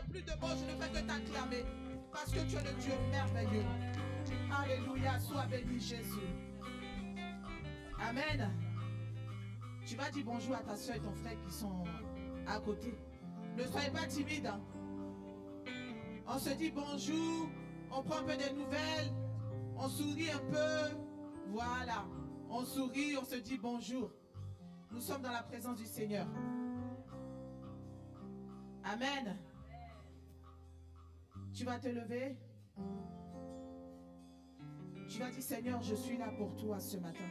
plus de mots, je ne fais que t'acclamer. Parce que tu es le Dieu merveilleux. Alléluia, sois béni Jésus. Amen. Tu vas dire bonjour à ta soeur et ton frère qui sont à côté. Ne soyez pas timide. On se dit bonjour, on prend un peu des nouvelles, on sourit un peu. Voilà, on sourit, on se dit bonjour. Nous sommes dans la présence du Seigneur. Amen. Tu vas te lever. Tu vas dire, Seigneur, je suis là pour toi ce matin.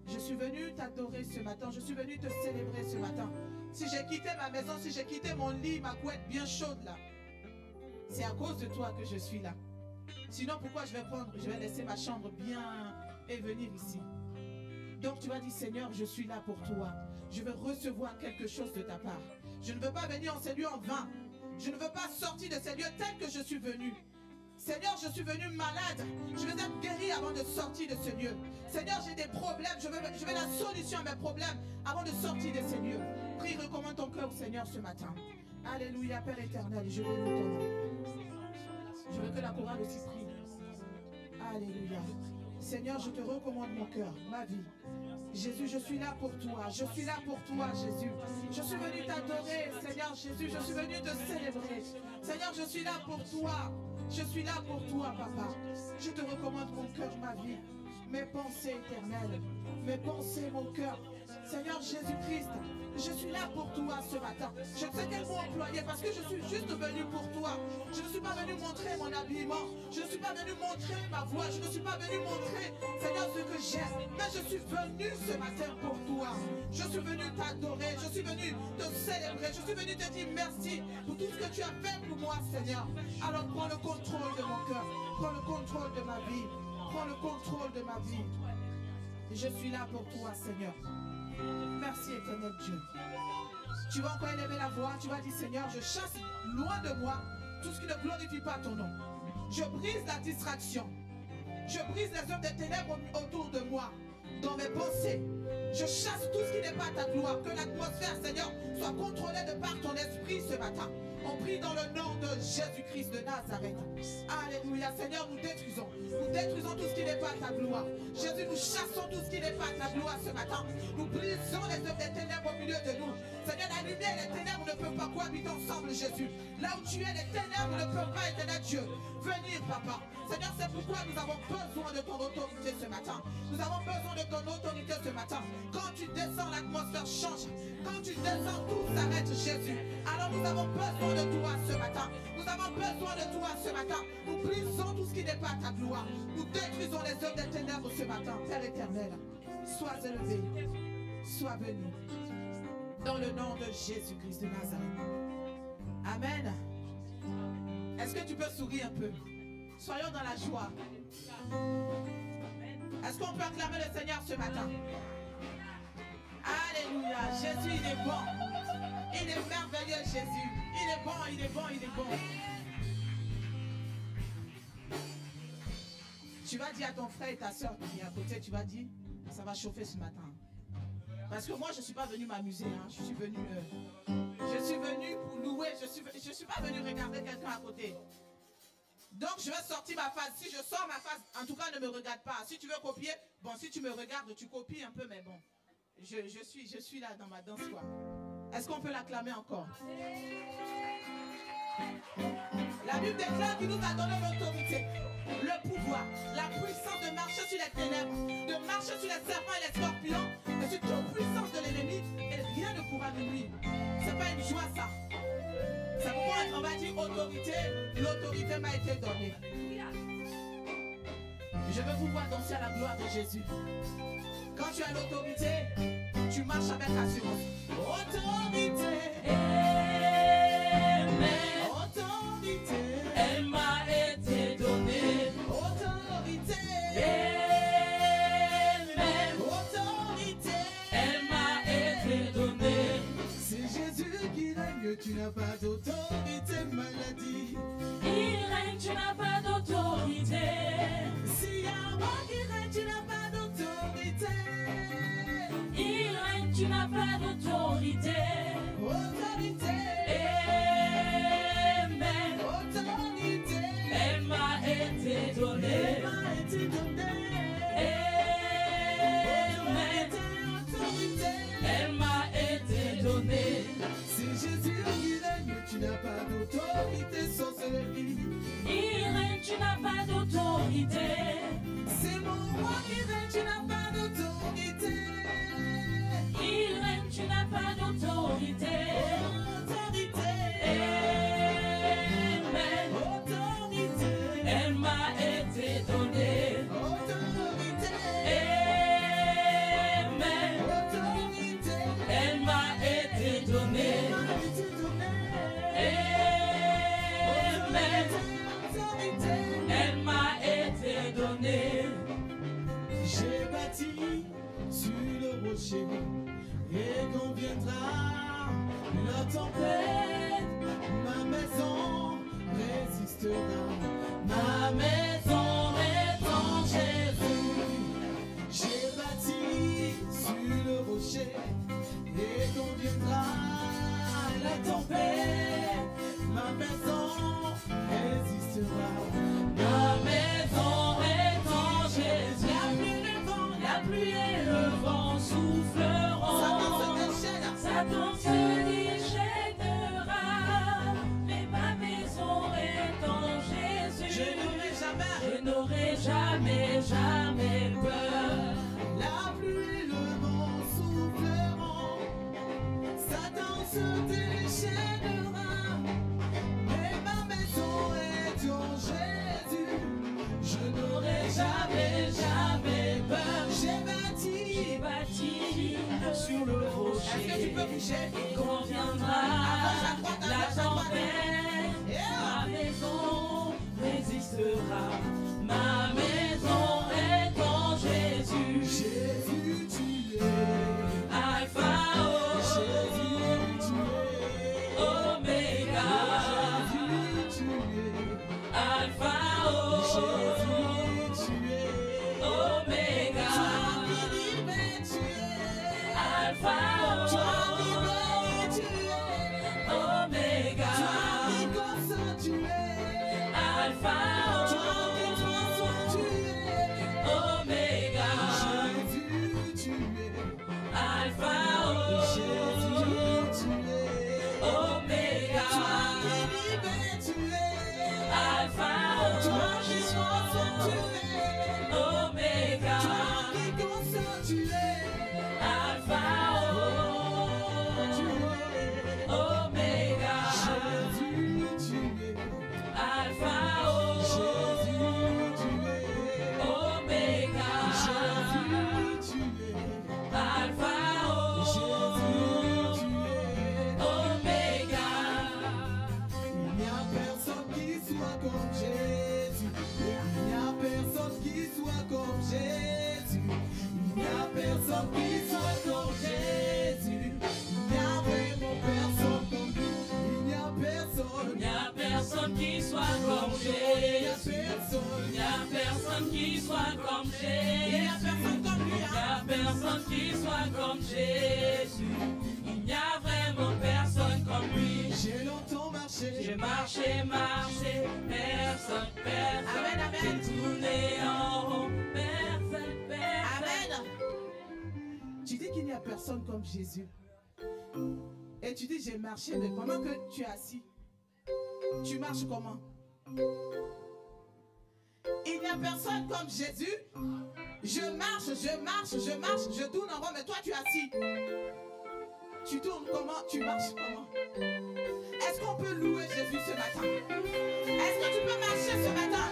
Je suis venu t'adorer ce matin. Je suis venu te célébrer ce matin. Si j'ai quitté ma maison, si j'ai quitté mon lit, ma couette bien chaude là, c'est à cause de toi que je suis là. Sinon, pourquoi je vais laisser ma chambre bien et venir ici? Donc tu vas dire, Seigneur, je suis là pour toi. Je veux recevoir quelque chose de ta part. Je ne veux pas venir en ces lieux en vain. Je ne veux pas sortir de ces lieux tels que je suis venu. Seigneur, je suis venu malade. Je veux être guéri avant de sortir de ce lieu. Seigneur, j'ai des problèmes. Je veux la solution à mes problèmes avant de sortir de ces lieux. Prie, recommande ton cœur au Seigneur ce matin. Alléluia, Père éternel, je bénis ton nom. Je veux que la chorale aussi prie. Alléluia. Seigneur, je te recommande mon cœur, ma vie. Jésus, je suis là pour toi. Je suis là pour toi, Jésus. Je suis venu t'adorer, Seigneur Jésus. Je suis venu te célébrer. Seigneur, je suis là pour toi. Je suis là pour toi, Papa. Je te recommande mon cœur, ma vie. Mes pensées éternelles. Mes pensées, mon cœur. Seigneur Jésus-Christ, je suis là pour toi ce matin. Je ne sais quel mot employer parce que je suis juste venu pour toi. Je ne suis pas venu montrer mon habillement. Je ne suis pas venu montrer ma voix. Je ne suis pas venu montrer, Seigneur, ce que j'aime. Mais je suis venu ce matin pour toi. Je suis venu t'adorer. Je suis venu te célébrer. Je suis venu te dire merci pour tout ce que tu as fait pour moi, Seigneur. Alors prends le contrôle de mon cœur. Prends le contrôle de ma vie. Prends le contrôle de ma vie. Je suis là pour toi, Seigneur. Merci éternel Dieu. Tu vas encore élever la voix. Tu vas dire, Seigneur, je chasse loin de moi tout ce qui ne glorifie pas ton nom. Je brise la distraction. Je brise les œuvres des ténèbres autour de moi. Dans mes pensées, je chasse tout ce qui n'est pas ta gloire. Que l'atmosphère, Seigneur, soit contrôlée de par ton esprit ce matin. On prie dans le nom de Jésus-Christ de Nazareth. Alléluia. Seigneur, nous détruisons. Nous détruisons tout ce qui n'est pas ta gloire. Jésus, nous chassons tout ce qui n'est pas ta gloire ce matin. Nous brisons les œuvres des ténèbres au milieu de nous. Seigneur, la lumière et les ténèbres ne peuvent pas cohabiter ensemble, Jésus. Là où tu es, les ténèbres ne peuvent pas, éternel Dieu, venir, Papa. Seigneur, c'est pourquoi nous avons besoin de ton autorité ce matin. Nous avons besoin de ton autorité ce matin. Quand tu descends, l'atmosphère change. Quand tu descends, tout s'arrête, Jésus. Alors nous avons besoin de toi ce matin. Nous avons besoin de toi ce matin. Nous brisons tout ce qui n'est pas ta gloire. Nous détruisons les œuvres des ténèbres ce matin. Père éternel, sois élevé, sois béni. Dans le nom de Jésus-Christ de Nazareth. Amen. Est-ce que tu peux sourire un peu? Soyons dans la joie. Est-ce qu'on peut acclamer le Seigneur ce matin? Alléluia. Jésus, il est bon. Il est merveilleux, Jésus. Il est bon, il est bon, il est bon. Tu vas dire à ton frère et ta soeur qui est à côté, tu vas dire, ça va chauffer ce matin. Parce que moi, je ne suis pas venu m'amuser. Hein. Je suis venu pour louer. Je ne suis pas venu regarder quelqu'un à côté. Donc, je vais sortir ma face. Si je sors ma face, en tout cas, ne me regarde pas. Si tu veux copier, bon, si tu me regardes, tu copies un peu, mais bon. Je suis là dans ma danse, quoi. Est-ce qu'on peut l'acclamer encore? La Bible déclare qu'il nous a donné l'autorité, le pouvoir, la puissance de marcher sur les ténèbres, de marcher sur les serpents et les scorpions, et sur toute puissance de l'ennemi, et rien ne pourra nous nuire. C'est pas une joie, ça. C'est pourquoi on va dire autorité. L'autorité m'a été donnée. Je veux vous voir danser à la gloire de Jésus. Quand tu as l'autorité, tu marches avec assurance. Autorité. Amen. Autorité. Elle m'a été donnée. Autorité. Amen. Autorité. Elle m'a été donnée. C'est Jésus qui règne, tu n'as pas d'autorité, maladie. Il règne, tu n'as pas d'autorité. Si Yahweh qui règne, tu n'as pas d'autorité. Il règne, tu n'as pas d'autorité. Autorité. donné. Elle m'a été donnée. C'est Jésus qui règne, tu n'as pas d'autorité sans celui. Il règne, tu n'as pas d'autorité. C'est mon roi qui règne, tu n'as pas d'autorité. Il règne, tu n'as pas d'autorité. Amen. Autorité. Elle m'a été donnée. Autorité. Amen. Autorité. Elle m'a été donnée. Amen. Elle m'a été donnée. J'ai bâti sur le rocher et quand viendra la tempête, ma maison résistera. Ma maison est en Jésus. J'ai bâti sur le rocher et quand viendra la tempête, ma maison résistera. Ma maison est en Jésus. La pluie et le vent souffleront. Satan se déchaînera. Mais ma maison est en Jésus. Je n'aurai jamais, jamais peur. La pluie et le vent souffleront, Satan se déchaînera, mais ma maison est en Jésus. Je n'aurai jamais, jamais peur. J'ai bâti Sur le rocher. Est-ce que tu peux bouger? Et quand viendra la tempête, ma maison résistera. Ma maison est en Jésus. Jésus, tu es Alpha, Jésus, tu es Oméga. Jésus, tu es Alpha, Jésus, tu es Oméga. toi qui libères, tu es Alpha, toi qui bénis, tu es Oméga. toi qui console, tu es Alpha, toi qui transforme, tu es Oméga. Jésus, tu es Alpha, Jésus, tu es Oméga. toi qui libères, tu es Alpha, toi qui transforme, tu es Oméga. toi qui console, tu es Alpha, tu es Oméga. Jésus, tu es Alpha, Jésus, tu es Oméga. Jésus, tu es Alpha, Jésus, tu es Oméga. Il n'y a personne qui soit comme Jésus. Il n'y a personne qui soit comme Jésus. Il n'y a personne qui soit comme Jésus. Il n'y a vraiment personne comme lui. Il n'y a personne. Il n'y a personne qui soit comme Il n'y a Jésus. personne. Il n'y a personne qui soit comme Il n'y a Jésus. personne comme lui. Il n'y a personne qui soit comme Jésus. Il n'y a vraiment personne comme lui. J'ai longtemps marché. J'ai marché, marché, personne, personne. Amen, amen. J'ai tourné en rond, personne, personne. Amen. Tu dis qu'il n'y a personne comme Jésus. Et tu dis j'ai marché, mais pendant que tu es assis, tu marches comment? Il n'y a personne comme Jésus. Je marche, je marche, je marche, je tourne en rond, mais toi tu es assis. Tu tournes comment? Tu marches comment? Est-ce qu'on peut louer Jésus ce matin? Est-ce que tu peux marcher ce matin?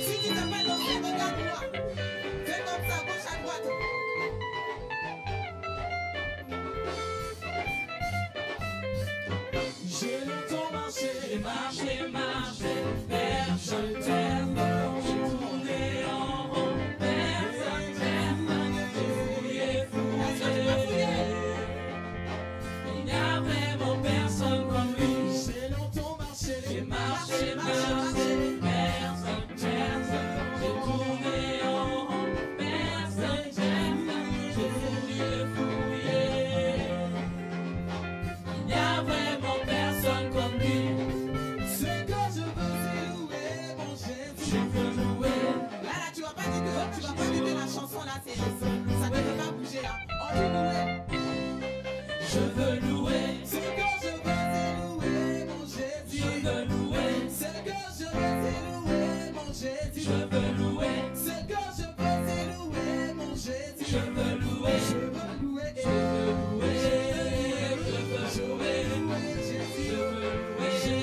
Si tu t'es pas dansé, regarde-moi. Fais comme ça, gauche à droite. J'ai longtemps marché. J'ai marché, marché, personne, personne. J'ai tourné en rond, personne, personne. J'ai fouillé, Est-ce que tu peux fouillé. fouiller? Il n'y a vraiment personne comme lui. J'ai longtemps marché. J'ai marché, marché, personne, Je veux louer. Là, tu vas pas dire que la chanson là, ça ne peut pas bouger là. On dit louer. Je veux louer. Ce que je veux, c'est louer mon Jésus. Je veux louer. Ce que je veux, c'est louer mon Jésus. Je veux louer. Ce que je veux, c'est louer mon Jésus. Je veux louer. Je veux louer. Je veux louer. Je veux Je veux louer. louer Jésus. Je veux louer. Je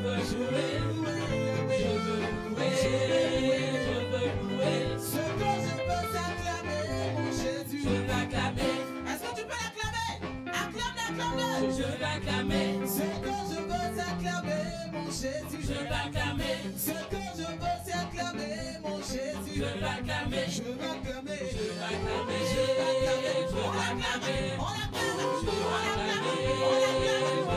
veux louer. Je veux louer. Je veux louer. Ce que je veux, c'est acclamer mon Jésus. Je veux acclamer. Est-ce que tu peux l'acclamer? Acclame-le. Je veux acclamer. Ce que je veux, c'est acclamer mon Jésus. Je veux acclamer. Ce que je veux, c'est acclamer mon Jésus. Je veux acclamer. Je veux acclamer. Je veux acclamer. Je veux acclamer. On l'acclame. Je veux acclamer. On l'acclame.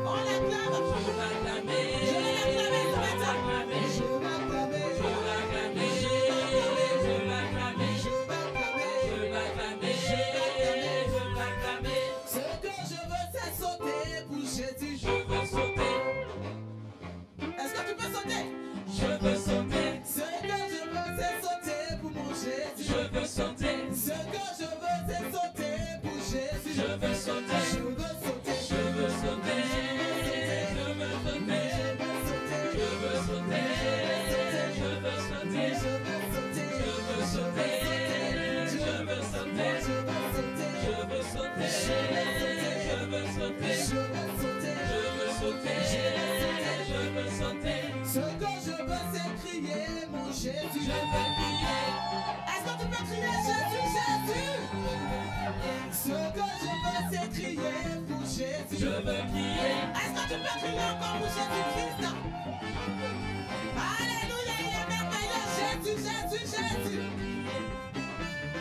On l'acclame. Je veux acclamer. Je vais l'acclamer ce matin. Je veux acclamer. Je vais acclamer. Je veux acclamer. Je vais acclamer. Je veux acclamer. Je veux acclamer. Ce que je veux, c'est sauter pour Jésus. Je veux sauter. Est-ce que tu peux sauter? Je veux sauter. Ce que je veux, c'est sauter pour mon Jésus. Je veux sauter. Ce que je veux, c'est sauter pour Jésus. Je veux sauter. Je veux sauter. Je veux sauter. Je veux sauter. Je veux sauter. Je veux sauter. Je veux sauter. Je veux sauter. Je veux sauter. Je veux sauter. Je veux sauter. Je veux sauter. Je veux sauter. Je veux sauter. Je veux sauter. Ce que je veux, c'est crier mon Jésus. Je veux crier. Est-ce que tu peux crier Jésus, Jésus? Ce que je veux, c'est crier pour Jésus. Je veux crier. Est-ce que tu peux crier encore pour Jésus-Christ? Alléluia, il est merveilleux. Jésus, Jésus, Jésus.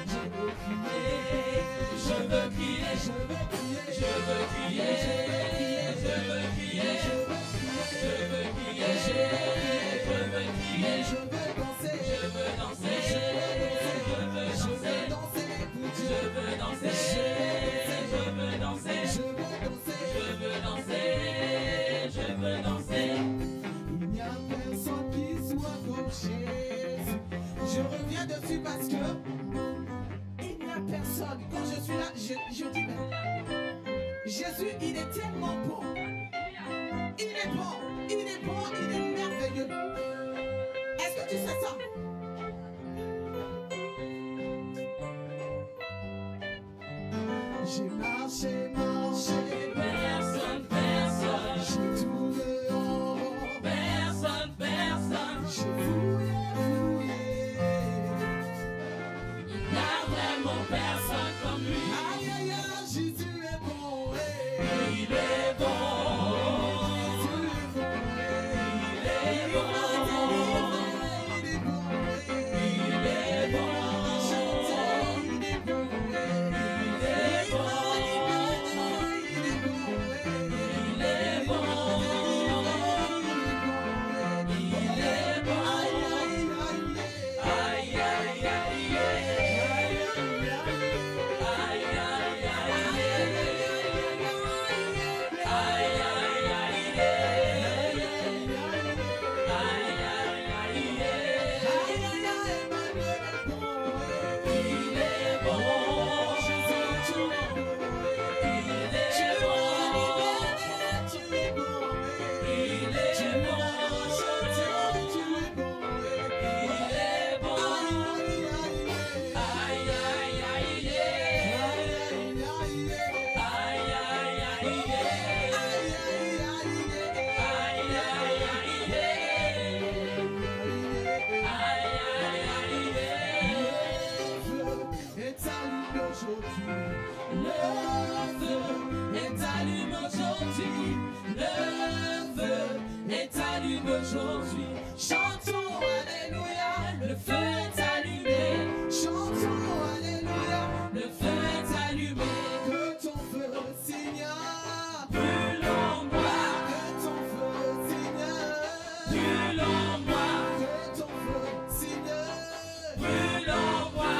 Je veux crier. Je veux crier. Je veux crier. Je veux crier. Je veux crier. Je veux crier. Je veux crier. Je veux danser. Je veux danser. Je veux danser. Pour Dieu. Je veux danser. Je veux danser. Je veux danser. Je veux danser. Je veux danser. Il n'y a personne qui soit comme Jésus. Je reviens dessus parce que il n'y a personne. Quand je suis là, je dis mais Jésus, il est tellement bon. Il est bon, il est bon, il est merveilleux. Est-ce que tu sais ça? J'ai marché, marché, Personne, personne. j'ai tout dehors. Personne, personne. J'ai fouillé, fouillé. Il n'y a vraiment personne comme lui. Aïe, aïe, aïe, Jésus est bon. Il est bon. Jésus est bon. Il est bon. Il est bon. Il est bon. Chanter, il est bon. Il est bon. Il est bon. Il est bon. Il est bon. Aïe, aïe, aïe. Aïe, aïe, aïe, aujourd'hui. Chantons Alléluia, Le feu est allumé. chantons Alléluia, Le feu est allumé. que ton feu Seigneur, Brûle en moi. que ton feu Seigneur, Brûle en moi. que ton feu Seigneur, Brûle en moi.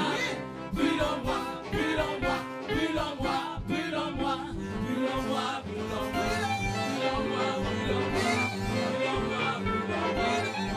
Brûle en moi. Brûle en moi. Brûle en moi. Brûle en moi. Brûle en moi. Brûle en moi. Brûle en moi. Brûle en moi. Brûle en moi. Brûle en moi.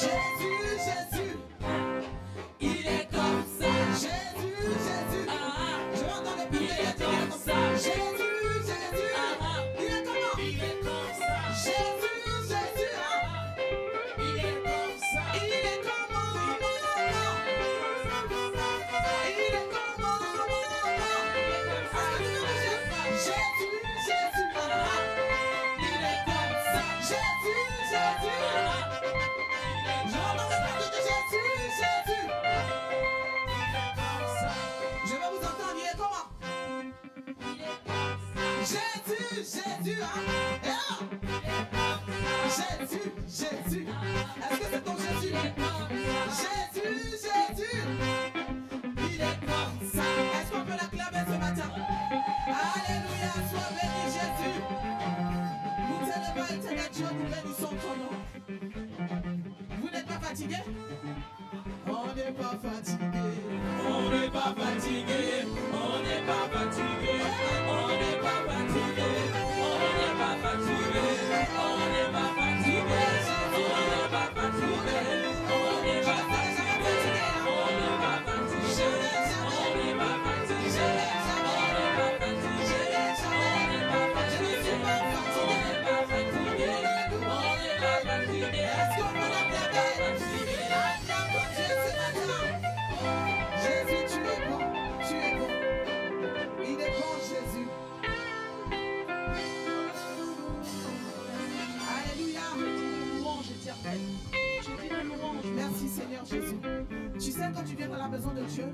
Jésus, Jésus. Il est comme ça. Jésus, Jésus. Je vais entendre le public Il est comme ça. Jésus, Jésus. Il est comment? Il est comme ça. Jésus, Jésus. Il est comme ça. Il est comment? Il est comment? Jésus, Jésus. Il est comme ça. Jésus, Jésus. Je vais entendre le public de Jésus, Jésus. Je vais vous entendre, il est comment? Jésus, Jésus, Et alors? Jésus, Jésus. Est-ce que c'est ton Jésus? Jésus, Jésus. Il est comme ça. Est-ce qu'on peut l'acclamer ce matin? Alléluia, sois béni Jésus. Nous t'élevons, éternel Dieu, nous bénissons ton nom. Vous n'êtes pas fatigué? On n'est pas fatigué. On n'est pas fatigué. On n'est pas fatigué. On n'est pas fatigué. On n'est pas fatigué. On n'est pas fatigué. On n'est pas fatigué. On n'est pas fatigué. On n'est pas fatigué. On n'est pas fatigué. Est-ce qu'on peut l'acclamer? Acclame ton Dieu ce matin. Jésus, tu es bon. Tu es bon. Il est bon, Jésus. Alléluia. Louange éternelle. Je dis la louange. Merci Seigneur Jésus. Tu sais, quand tu viens dans la maison de Dieu,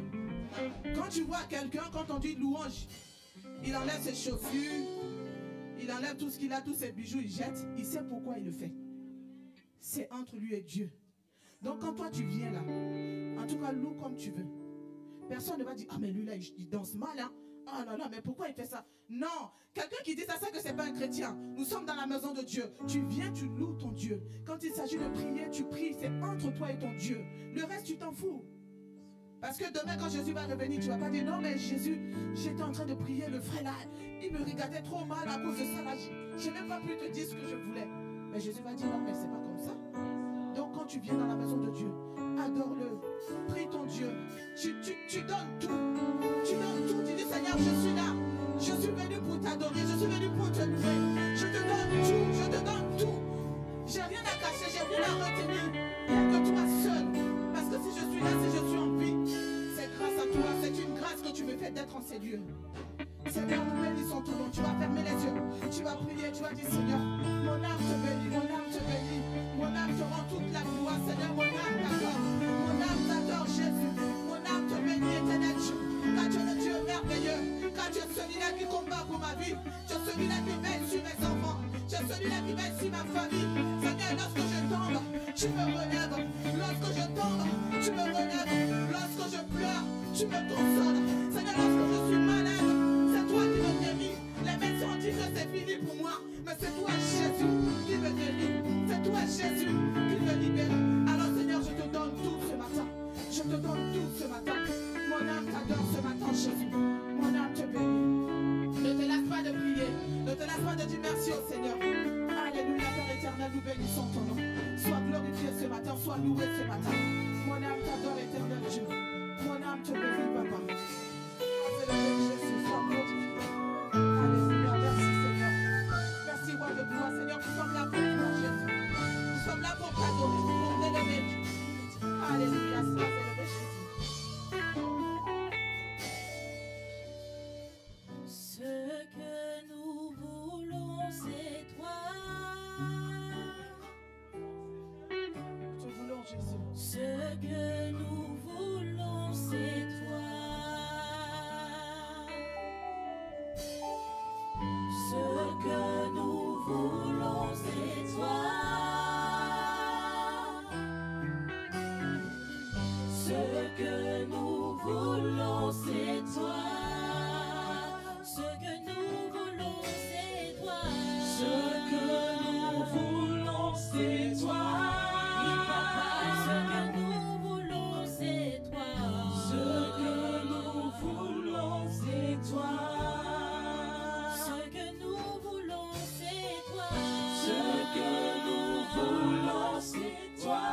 quand tu vois quelqu'un, quand on dit louange, il enlève ses chaussures, il enlève tout ce qu'il a, tous ses bijoux, il jette. Il sait pourquoi il le fait. C'est entre lui et Dieu. Donc quand toi tu viens là, en tout cas loue comme tu veux. Personne ne va dire, ah mais lui là il danse mal hein. Ah là là, mais pourquoi il fait ça? Non, quelqu'un qui dit ça, c'est que c'est pas un chrétien. Nous sommes dans la maison de Dieu. Tu viens, tu loues ton Dieu. Quand il s'agit de prier, tu pries. C'est entre toi et ton Dieu. Le reste, tu t'en fous. Parce que demain, quand Jésus va revenir, tu vas pas dire, non mais Jésus, j'étais en train de prier, le frère là, il me regardait trop mal à cause de ça là. J'ai même pas pu te dire ce que je voulais. Mais Jésus va dire, non mais c'est pas comme ça. Donc quand tu viens dans la maison de Dieu, adore-le, prie ton Dieu, tu donnes tout, tu donnes tout, tu dis Seigneur je suis là, je suis venu pour t'adorer, je suis venu pour te louer, je te donne tout, je te donne tout, j'ai rien à cacher, j'ai rien à retenir, il n'y a que toi seul, parce que si je suis là, si je suis en vie, c'est grâce à toi, c'est une grâce que tu me fais d'être en ces lieux. Seigneur, nous bénissons ton nom, tu vas fermer les yeux, tu vas prier, tu vas dire Seigneur, mon âme te bénit, mon âme te bénit, mon âme te rend toute la gloire, Seigneur, mon âme t'adore, Jésus, mon âme te bénit, éternel Dieu, car tu es le Dieu merveilleux, car tu es celui-là qui combat pour ma vie, tu es celui-là qui veille sur mes enfants, tu es celui-là qui veille sur ma famille, Seigneur, lorsque je tombe, tu me relèves, lorsque je tombe, tu me relèves, lorsque je pleure, tu me consoles, Seigneur, lorsque je suis malade, c'est toi qui me guéris. Les médecins disent que c'est fini pour moi, mais c'est toi Jésus qui me guérit. C'est toi Jésus qui me libère. Alors Seigneur, je te donne tout ce matin. Je te donne tout ce matin. Mon âme t'adore ce matin, Jésus. Mon âme te bénit. Ne te lasse pas de prier. Ne te lasse pas de dire merci au Seigneur. Alléluia, Père éternel, nous bénissons ton nom. Sois glorifié ce matin, sois loué ce matin. Mon âme t'adore, éternel Dieu. Mon âme te bénit, Papa. Jésus, sois glorifié. Alléluia, merci Seigneur. Merci roi de gloire, Seigneur, nous sommes là pour toi, Jésus. Nous sommes là pour t'adorer, pour t'élever. Alléluia, sois élevé, Jésus. Ce que nous voulons, c'est toi. Te voulons, Jésus. Ce que nous voulons, c'est toi. Ce que nous voulons, c'est toi. Ce que nous voulons, c'est toi. Ce que nous voulons, c'est toi. Ce que nous voulons, c'est toi. Ce que nous voulons, c'est toi. Ce que nous voulons, c'est toi. Ce que nous voulons, c'est toi. Ce que nous voulons, c'est toi.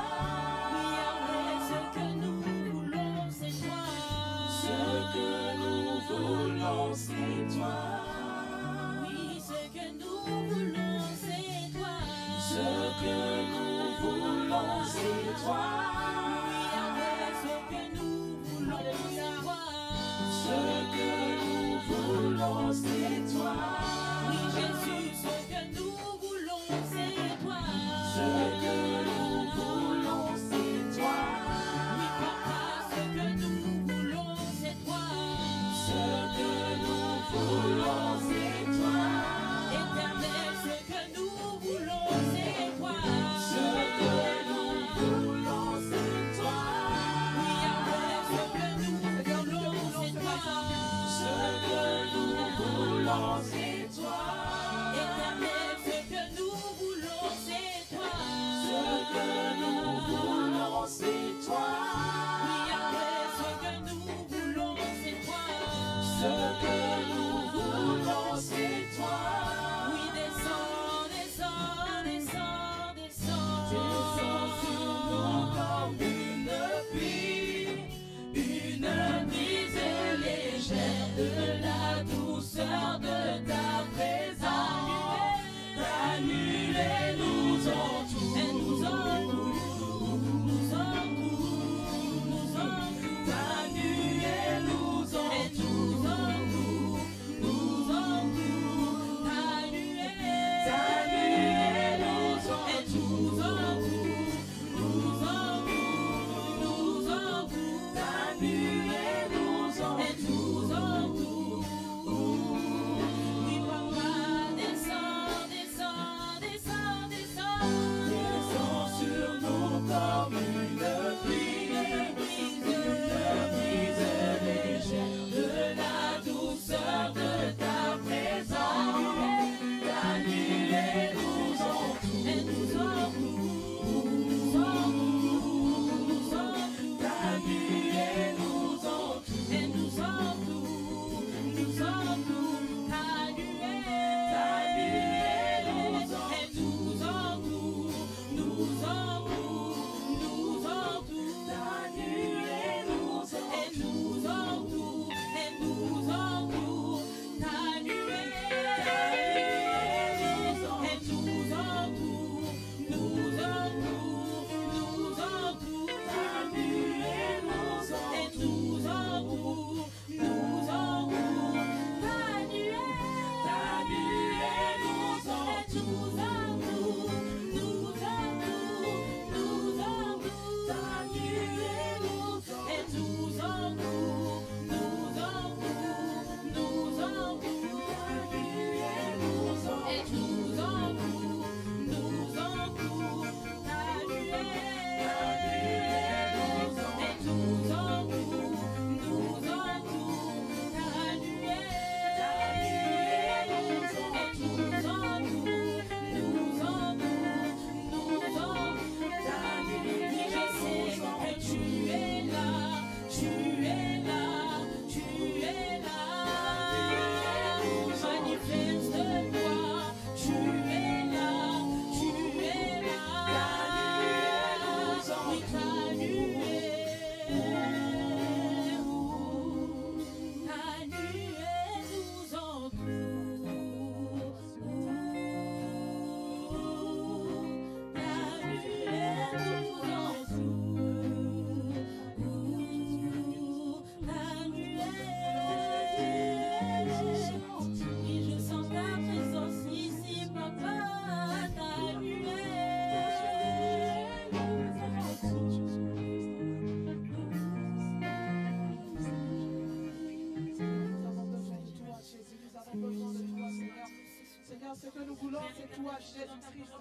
Ce que nous voulons, c'est toi, Jésus-Christ.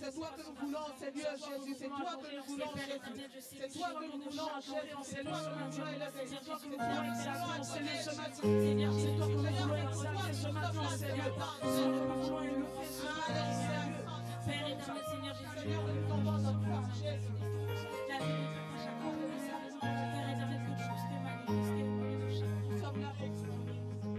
C'est toi que nous voulons, Seigneur Jésus. C'est toi que nous voulons, Jésus. C'est toi que nous voulons, Jésus. C'est toi que nous voulons, c'est toi que nous voulons exalter ce matin. C'est toi que nous voulons exalter ce matin, Seigneur. C'est toi que nous voulons élever ce matin, Seigneur. Père éternel, Seigneur Jésus. Seigneur, nous tombons dans toi, Jésus. La vérité à chaque fois de sa raison. Père éternel, que tu puisses te manifester au milieu de chacun. Nous sommes là pour toi. Père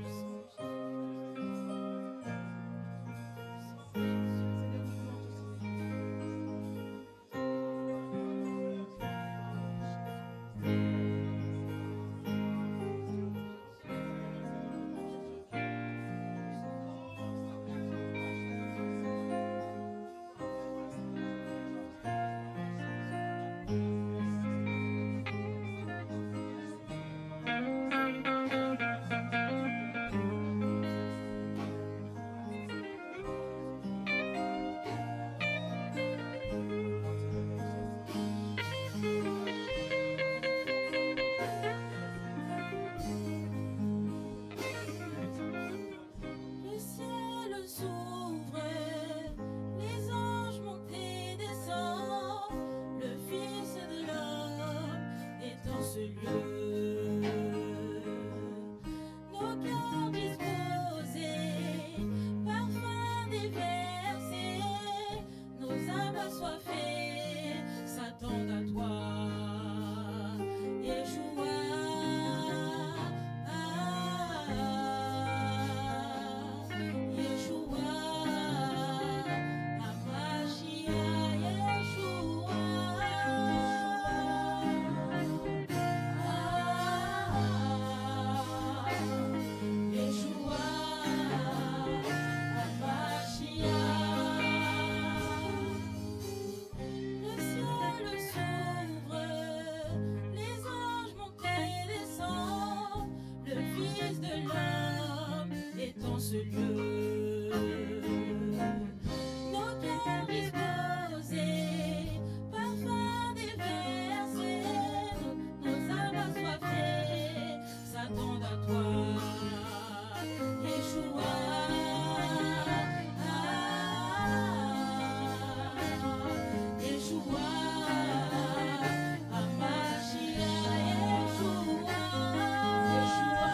ce lieu. Nos cœurs disposés, parfum déversé, nos âmes assoiffées s'attendent à toi. Yeshua, Yeshua, Amashia, Yeshua, Yeshua, Amashia. Le ciel s'ouvre, les anges montent et descendent, le Fils de l'homme est en ce lieu. Nos cœurs disposés, parfum déversé, nos âmes assoiffées s'attendent à toi. Yeshua, Yeshua, Amashia, Yeshua, Yeshua,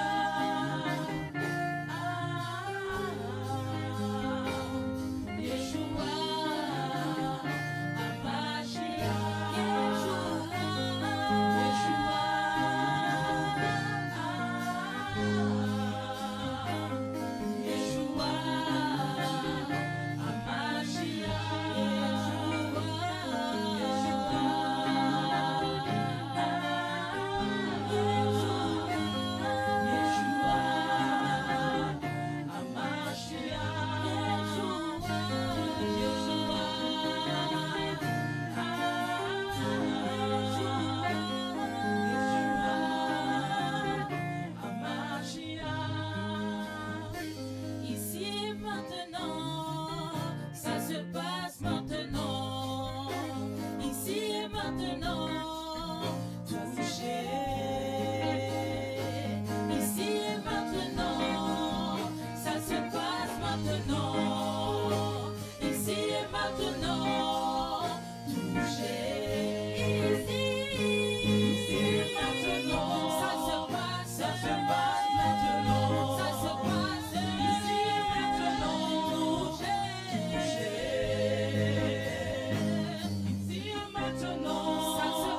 Yeshua, Amashia, Yeshua, Amashia, Ici et maintenant, ça se passe maintenant. Ici et maintenant, touché. Ici et maintenant, ça se passe maintenant. Ici et maintenant, touché. Ici et maintenant, ça se passe maintenant. Ça se passe ici et maintenant, touché. Ici et maintenant, ça se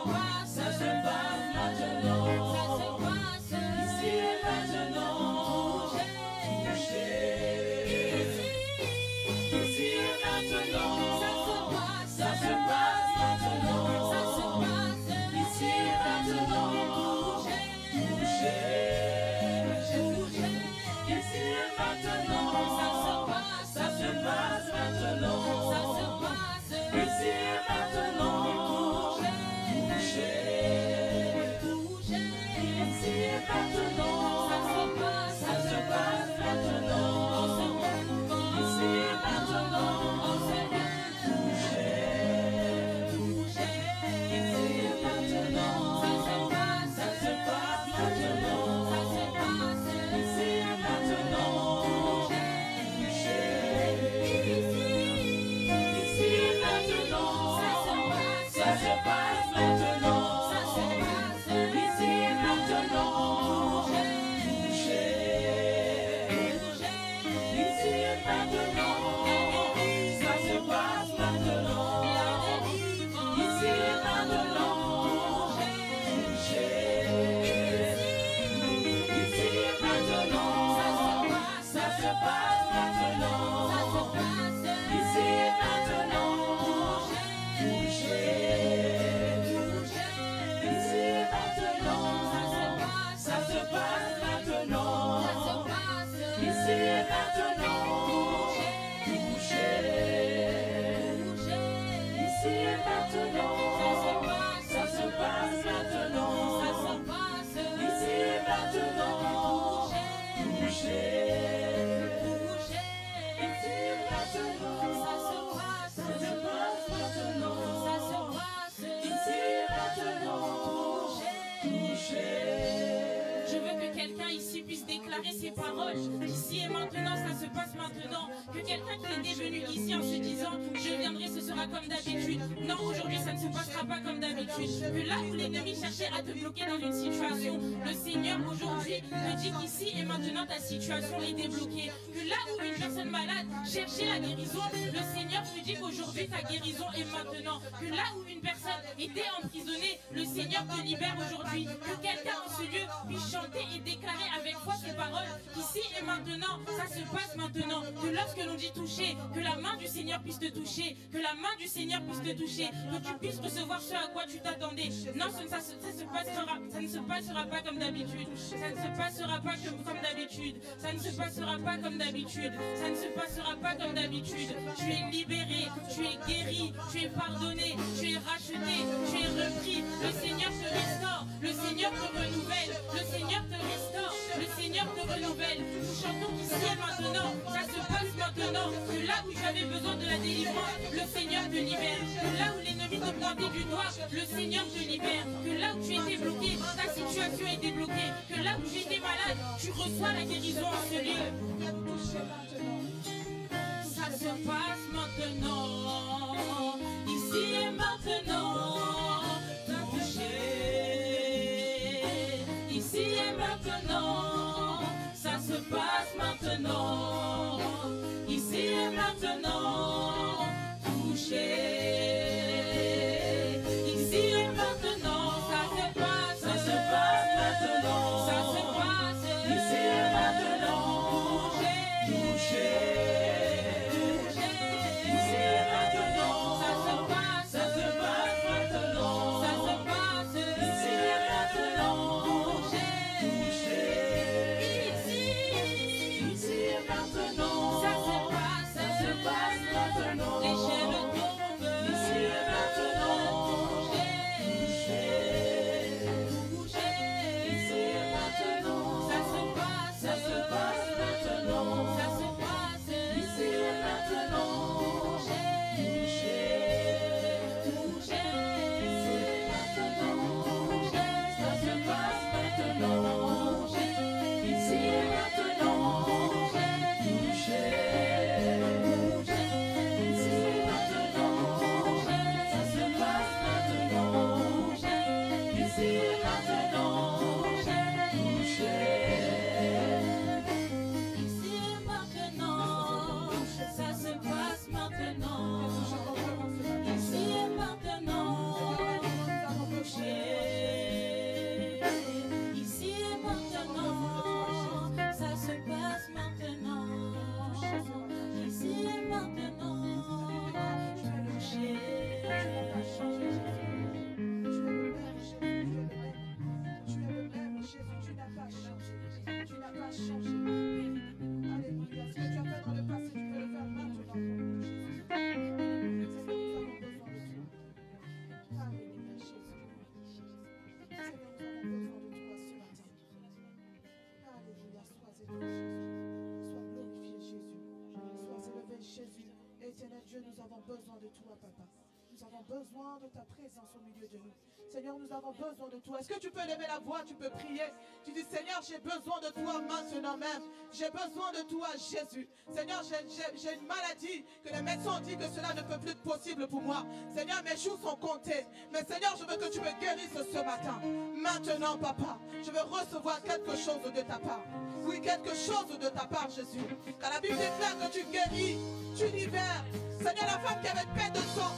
parole. Ici et maintenant, ça se passe maintenant. Que quelqu'un qui était venu ici en se disant je viendrai, ce sera comme d'habitude. Non, aujourd'hui, ça ne se passera pas comme d'habitude. Que là où l'ennemi cherchait à te bloquer dans une situation, le Seigneur aujourd'hui te dit qu'ici et maintenant, ta situation est débloquée. Que là où une personne malade cherchait la guérison, le Seigneur te dit qu'aujourd'hui, ta guérison est maintenant. Que là où une personne était emprisonnée, le Seigneur te libère aujourd'hui. Que quelqu'un en ce lieu puisse chanter et déclarer avec foi ces paroles. Ici et maintenant, ça se passe maintenant. Que lorsque l'on dit toucher, que la main du Seigneur puisse te toucher. Que la main du Seigneur puisse te toucher. Que tu puisses recevoir ce à quoi tu t'attendais. Non, ça ne se passera pas comme d'habitude. Ça ne se passera pas comme d'habitude. Ça ne se passera pas comme d'habitude. Ça ne se passera pas comme d'habitude. Tu es libéré, tu es guéri, tu es pardonné, tu es racheté, tu es repris. Le Seigneur te restaure, le Seigneur te renouvelle, le Seigneur te restaure, le Seigneur te renouvelle. Nous chantons ici et maintenant, ça se passe maintenant. Que là où j'avais besoin de la délivrance, le Seigneur te libère. Que là où l'ennemi te pointait du doigt, le Seigneur te libère. Que là où tu étais bloqué, ta situation est débloquée. Que là où tu étais malade, tu reçois la guérison en ce lieu. Ça se passe maintenant, ici et maintenant. Ici et maintenant, ça se passe maintenant. Ici et maintenant, touché. Ici et maintenant, ça se passe maintenant. Ça se passe ici et maintenant, touché. Ici et maintenant, ça se passe maintenant. Ça se passe ici et maintenant. Les chaînes tombent, ici et maintenant, ici et maintenant, ça se passe maintenant, ça se passe, ici et maintenant, ici et maintenant, ça se passe maintenant, ici et maintenant, Dieu, nous avons besoin de toi, Papa. Nous avons besoin de ta présence au milieu de nous. Seigneur, nous avons besoin de toi. Est-ce que tu peux lever la voix, tu peux prier? Tu dis, Seigneur, j'ai besoin de toi maintenant même. J'ai besoin de toi, Jésus. Seigneur, j'ai une maladie que les médecins ont dit que cela ne peut plus être possible pour moi. Seigneur, mes jours sont comptés. Mais Seigneur, je veux que tu me guérisses ce matin. Maintenant, Papa, je veux recevoir quelque chose de ta part. Oui, quelque chose de ta part, Jésus. Car la Bible déclare que tu guéris, tu libères. Seigneur, la femme qui avait paix de sang,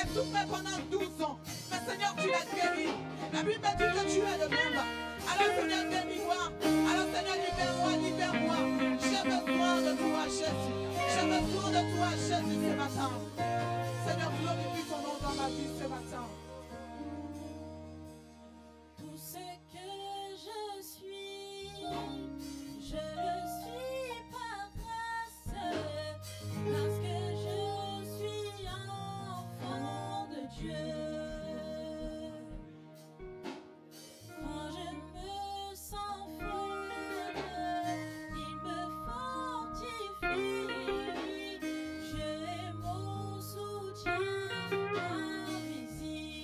elle souffrait pendant 12 ans. Mais Seigneur, tu l'as guérie. La Bible dit que tu es le même. Alors Seigneur, guéris-moi. Alors Seigneur, libère-moi, libère-moi. J'ai besoin de toi, Jésus. J'ai besoin de toi, Jésus, ce matin. Seigneur, glorifie ton nom dans ma vie ce matin. Tout ce que je suis, je le suis par grâce, parce que je suis enfant de Dieu. Quand je me sens faible, il me fortifie. J'ai mon soutien invisible.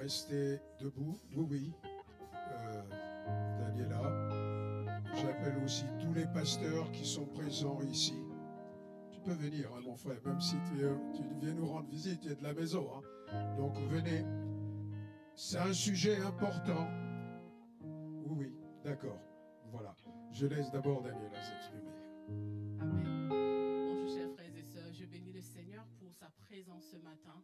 rester debout. Oui, oui. Daniela. J'appelle aussi tous les pasteurs qui sont présents ici. Tu peux venir, hein, mon frère, même si tu viens nous rendre visite, tu es de la maison. Hein. Donc venez. C'est un sujet important. Oui, oui, d'accord. Voilà. Je laisse d'abord Daniela s'exprimer. Amen. Bonjour chers frères et sœurs, je bénis le Seigneur pour sa présence ce matin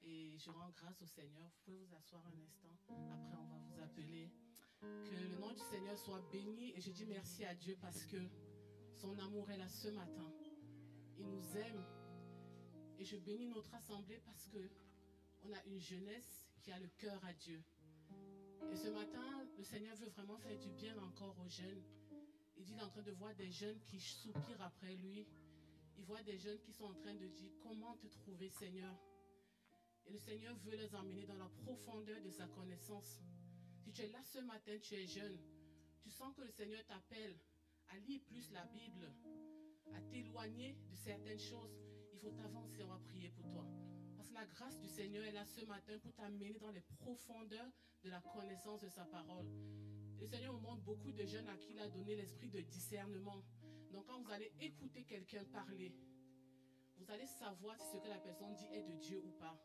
et je rends grâce au Seigneur. Vous pouvez vous asseoir un instant, après on va vous appeler. Que le nom du Seigneur soit béni et je dis merci à Dieu parce que son amour est là ce matin. Il nous aime et je bénis notre assemblée parce que on a une jeunesse qui a le cœur à Dieu. Et ce matin, le Seigneur veut vraiment faire du bien encore aux jeunes. Il dit qu'il est en train de voir des jeunes qui soupirent après lui. Il voit des jeunes qui sont en train de dire comment te trouver, Seigneur. Et le Seigneur veut les emmener dans la profondeur de sa connaissance. Si tu es là ce matin, tu es jeune, tu sens que le Seigneur t'appelle à lire plus la Bible, à t'éloigner de certaines choses, il faut t'avancer, on va prier pour toi. Parce que la grâce du Seigneur est là ce matin pour t'amener dans les profondeurs de la connaissance de sa parole. Le Seigneur me montre beaucoup de jeunes à qui il a donné l'esprit de discernement. Donc quand vous allez écouter quelqu'un parler, vous allez savoir si ce que la personne dit est de Dieu ou pas.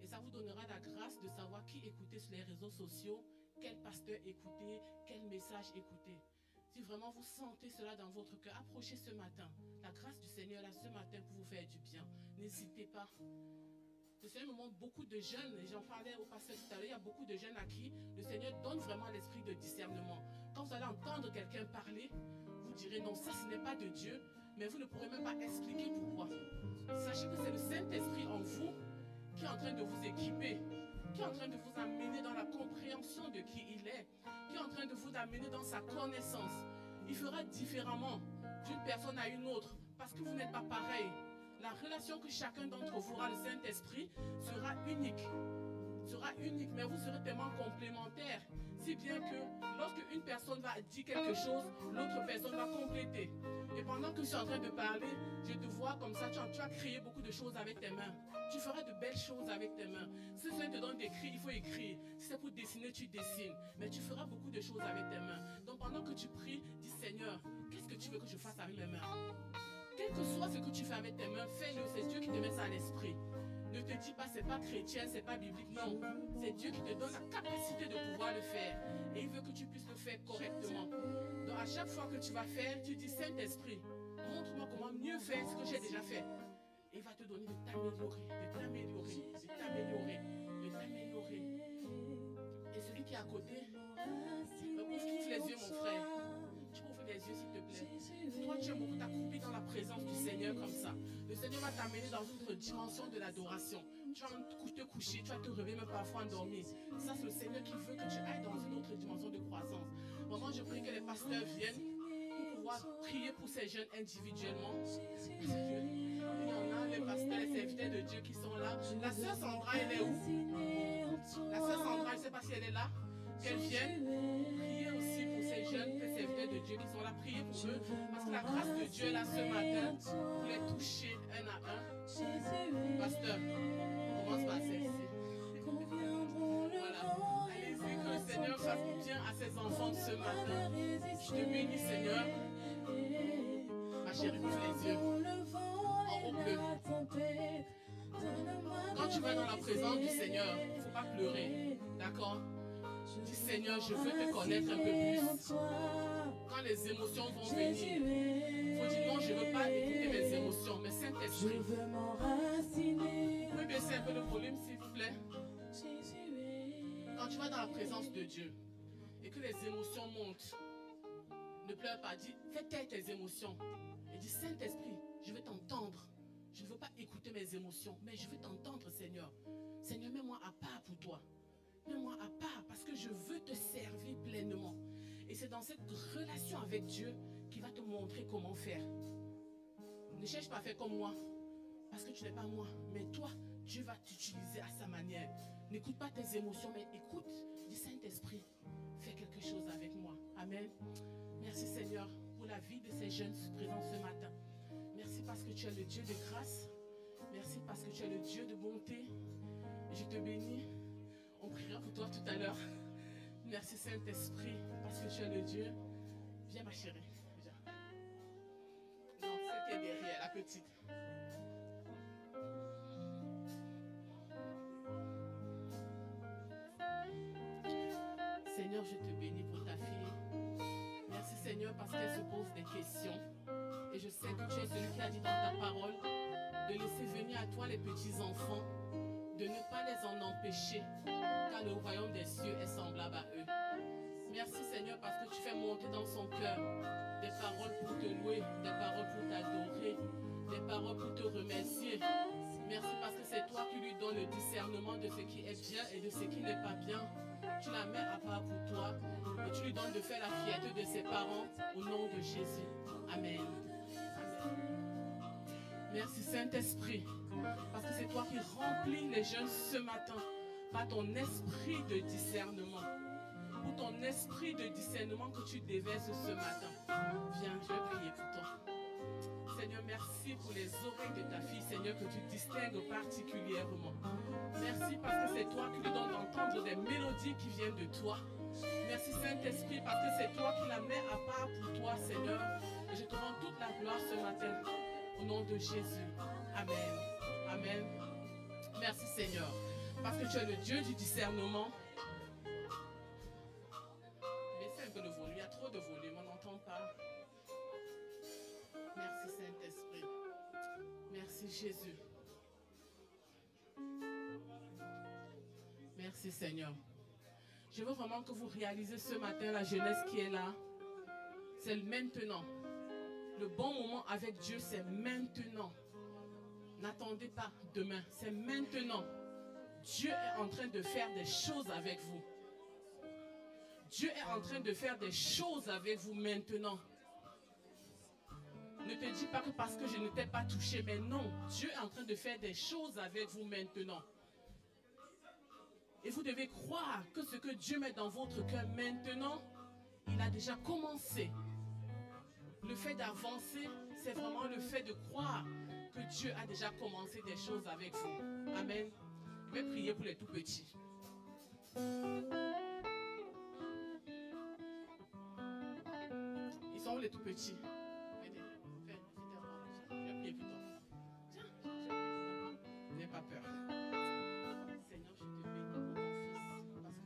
Et ça vous donnera la grâce de savoir qui écouter sur les réseaux sociaux, quel pasteur écouter, quel message écouter. Si vraiment vous sentez cela dans votre cœur, approchez ce matin. La grâce du Seigneur là ce matin pour vous faire du bien. N'hésitez pas. Le Seigneur me montre beaucoup de jeunes, et j'en parlais au pasteur tout à l'heure, il y a beaucoup de jeunes à qui le Seigneur donne vraiment l'esprit de discernement. Quand vous allez entendre quelqu'un parler, vous direz non, ça ce n'est pas de Dieu, mais vous ne pourrez même pas expliquer pourquoi. Sachez que c'est le Saint-Esprit en vous qui est en train de vous équiper, qui est en train de vous amener dans la compréhension de qui il est, qui est en train de vous amener dans sa connaissance. Il fera différemment d'une personne à une autre, parce que vous n'êtes pas pareil. La relation que chacun d'entre vous aura, le Saint-Esprit, sera unique. Mais vous serez tellement complémentaires, si bien que lorsque une personne va dire quelque chose, l'autre personne va compléter. Et pendant que je suis en train de parler, je te vois comme ça, tu as créé beaucoup de choses avec tes mains. Tu feras de belles choses avec tes mains. Si ça te donne d'écrire, il faut écrire. Si c'est pour dessiner, tu dessines. Mais tu feras beaucoup de choses avec tes mains. Donc pendant que tu pries, dis Seigneur, qu'est-ce que tu veux que je fasse avec mes mains? Quel que soit ce que tu fais avec tes mains, fais-le. C'est Dieu qui te met ça à l'esprit. Ne te dis pas, c'est pas chrétien, c'est pas biblique. Non, c'est Dieu qui te donne la capacité de pouvoir le faire. Et il veut que tu puisses le faire correctement. Donc à chaque fois que tu vas faire, tu dis Saint-Esprit, montre-moi comment mieux faire ce que j'ai déjà fait. Et il va te donner de t'améliorer, de t'améliorer, de t'améliorer, de t'améliorer. Et celui qui est à côté, ouvre les yeux, mon frère. Tu ouvres les yeux, s'il te plaît. Toi, tu es beaucoup accroupi dans la présence du Seigneur comme ça. Le Seigneur va t'amener dans une autre dimension de l'adoration. Tu vas te coucher, tu vas te réveiller même parfois endormi. Ça, c'est le Seigneur qui veut que tu ailles dans une autre dimension de croissance. Vraiment, je prie que les pasteurs viennent pour pouvoir prier pour ces jeunes individuellement. Il y en a, les pasteurs, les serviteurs de Dieu qui sont là. La sœur Sandra, elle est où? La sœur Sandra, je ne sais pas si elle est là. Qu'elle vienne prier aussi pour ces jeunes serviteurs de Dieu qui sont là, prier pour eux. Parce que la grâce de Dieu est là ce matin pour les toucher un à un. Pasteur, on commence par celle-ci. Voilà. Allez-y, que le Seigneur fasse du bien à ses enfants ce matin. Je te bénis, Seigneur. Ma chérie, ouvre les yeux. En haut bleu. Quand tu vas dans la présence du Seigneur, il ne faut pas pleurer. D'accord? Dis Seigneur, je veux te connaître un peu plus. Quand les émotions vont venir, il faut dire non, je ne veux pas écouter mes émotions, mais Saint-Esprit. Vous pouvez baisser un peu le volume, s'il vous plaît. Quand tu vas dans la présence de Dieu et que les émotions montent, ne pleure pas, dis, fais taire tes émotions. Et dis Saint-Esprit, je veux t'entendre. Je ne veux pas écouter mes émotions, mais je veux t'entendre, Seigneur. Seigneur, mets-moi à part pour toi. Mets-moi à part parce que je veux te servir pleinement. Et c'est dans cette relation avec Dieu qu'il va te montrer comment faire. Ne cherche pas à faire comme moi, parce que tu n'es pas moi. Mais toi, Dieu va t'utiliser à sa manière. N'écoute pas tes émotions, mais écoute. Dis Saint-Esprit, fais quelque chose avec moi. Amen. Merci Seigneur pour la vie de ces jeunes présents ce matin. Merci parce que tu es le Dieu de grâce. Merci parce que tu es le Dieu de bonté. Et je te bénis. On prie toi tout à l'heure. Merci Saint-Esprit, parce que tu es le Dieu. Viens ma chérie, viens. Non, celle qui est derrière, la petite. Seigneur, je te bénis pour ta fille. Merci Seigneur parce qu'elle se pose des questions. Et je sais que tu es celui qui a dit dans ta parole de laisser venir à toi les petits enfants, de ne pas les en empêcher, car le royaume des cieux est semblable à eux. Merci Seigneur parce que tu fais monter dans son cœur des paroles pour te louer, des paroles pour t'adorer, des paroles pour te remercier. Merci parce que c'est toi qui lui donnes le discernement de ce qui est bien et de ce qui n'est pas bien. Tu la mets à part pour toi et tu lui donnes de faire la fierté de ses parents au nom de Jésus. Amen. Merci Saint-Esprit, parce que c'est toi qui remplis les jeunes ce matin par ton esprit de discernement. Pour ton esprit de discernement que tu déverses ce matin. Viens, je vais prier pour toi. Seigneur, merci pour les oreilles de ta fille, Seigneur, que tu distingues particulièrement. Merci parce que c'est toi qui lui donnes d'entendre des mélodies qui viennent de toi. Merci Saint-Esprit parce que c'est toi qui la mets à part pour toi, Seigneur. Et je te rends toute la gloire ce matin. Au nom de Jésus. Amen. Amen. Merci Seigneur. Parce que tu es le Dieu du discernement. Baissez un peu le volume. Il y a trop de volume. On n'entend pas. Merci Saint-Esprit. Merci Jésus. Merci Seigneur. Je veux vraiment que vous réalisez ce matin la jeunesse qui est là. C'est maintenant. Le bon moment avec Dieu, c'est maintenant. N'attendez pas demain, c'est maintenant. Dieu est en train de faire des choses avec vous. Dieu est en train de faire des choses avec vous maintenant. Ne te dis pas que parce que je ne t'ai pas touché, mais non. Dieu est en train de faire des choses avec vous maintenant. Et vous devez croire que ce que Dieu met dans votre cœur maintenant, il a déjà commencé. Le fait d'avancer, c'est vraiment le fait de croire que Dieu a déjà commencé des choses avec vous. Amen. Je vais prier pour les tout petits. Ils sont où les tout petits? Venez, je vais prier pour toi. Tiens, n'aie pas peur. Seigneur, je te bénis pour mon fils, parce que tu l'aimes.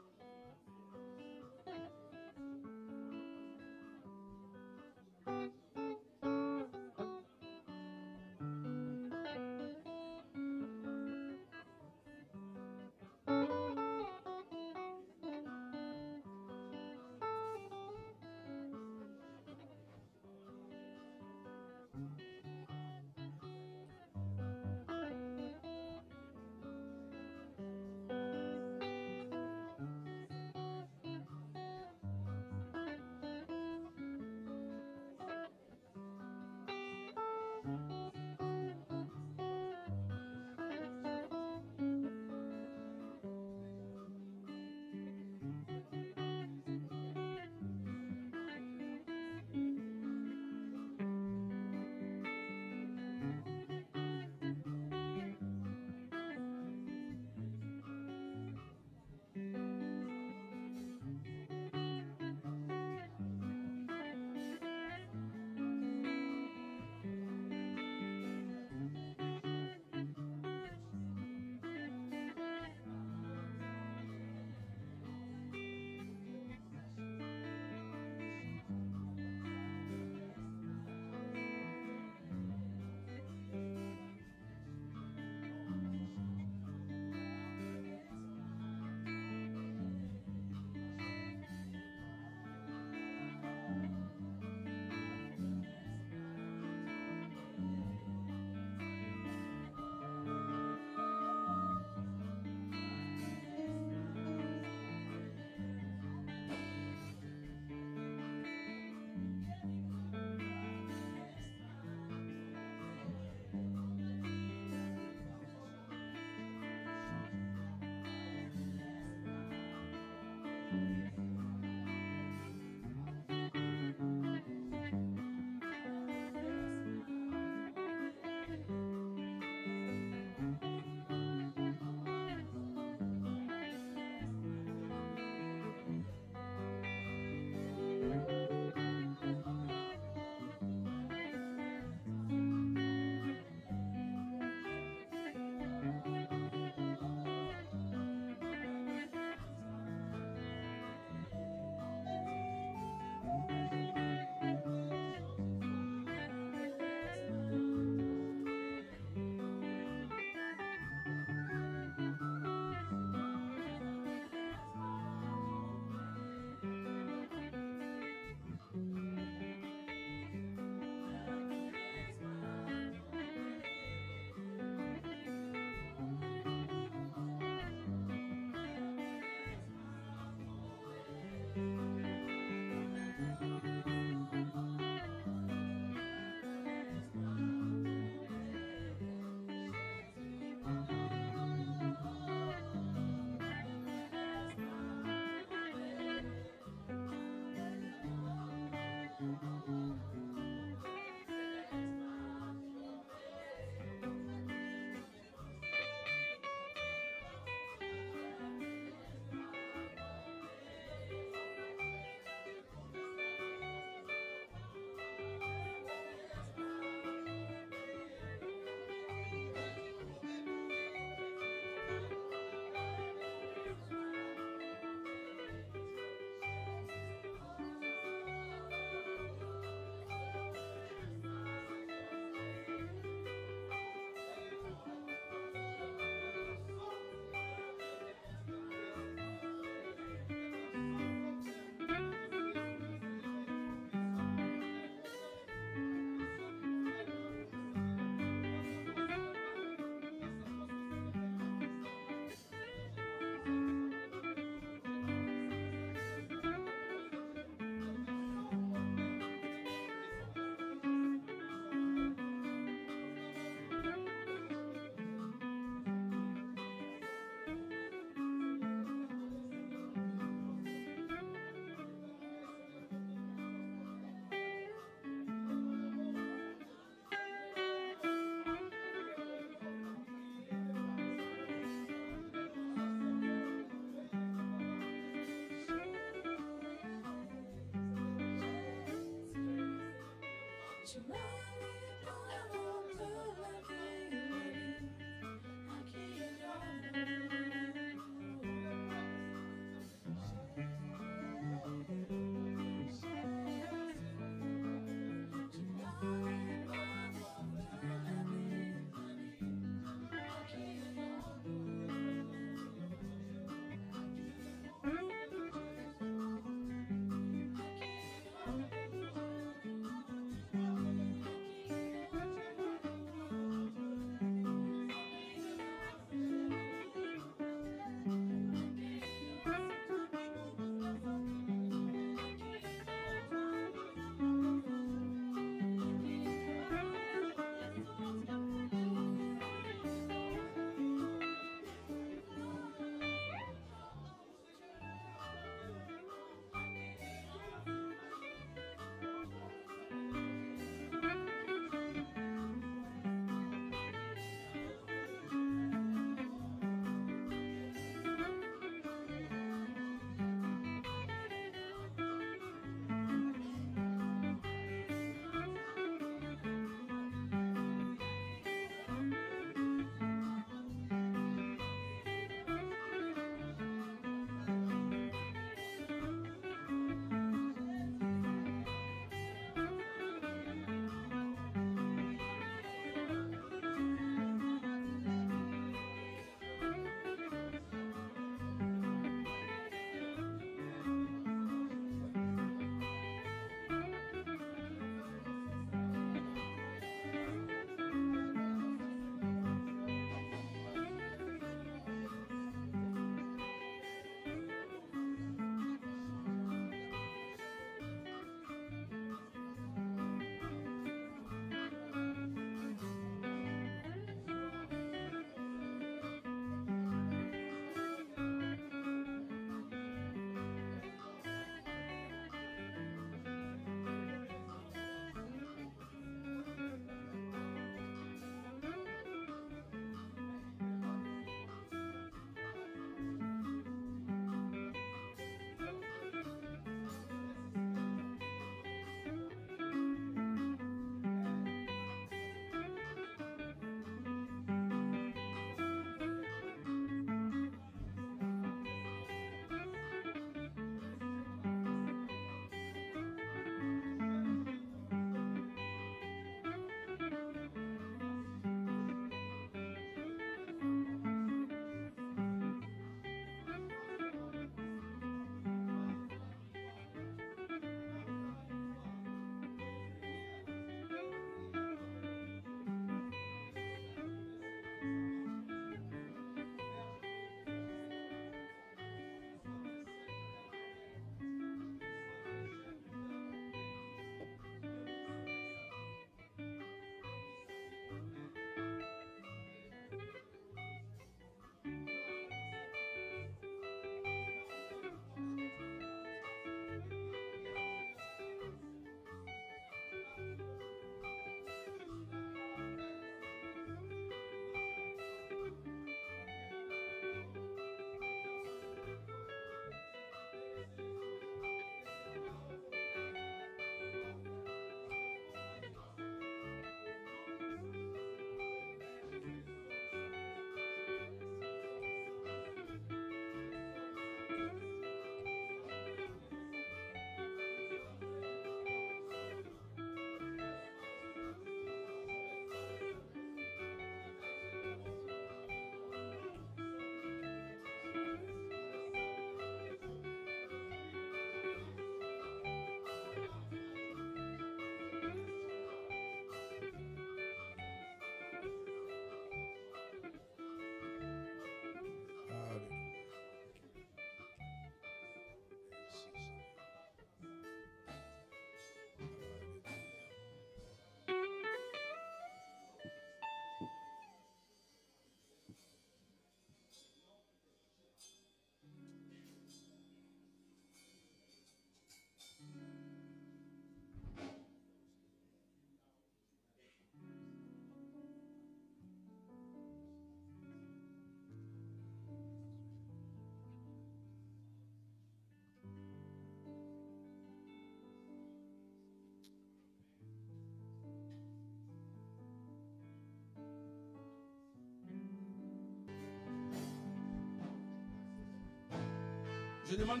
Je demande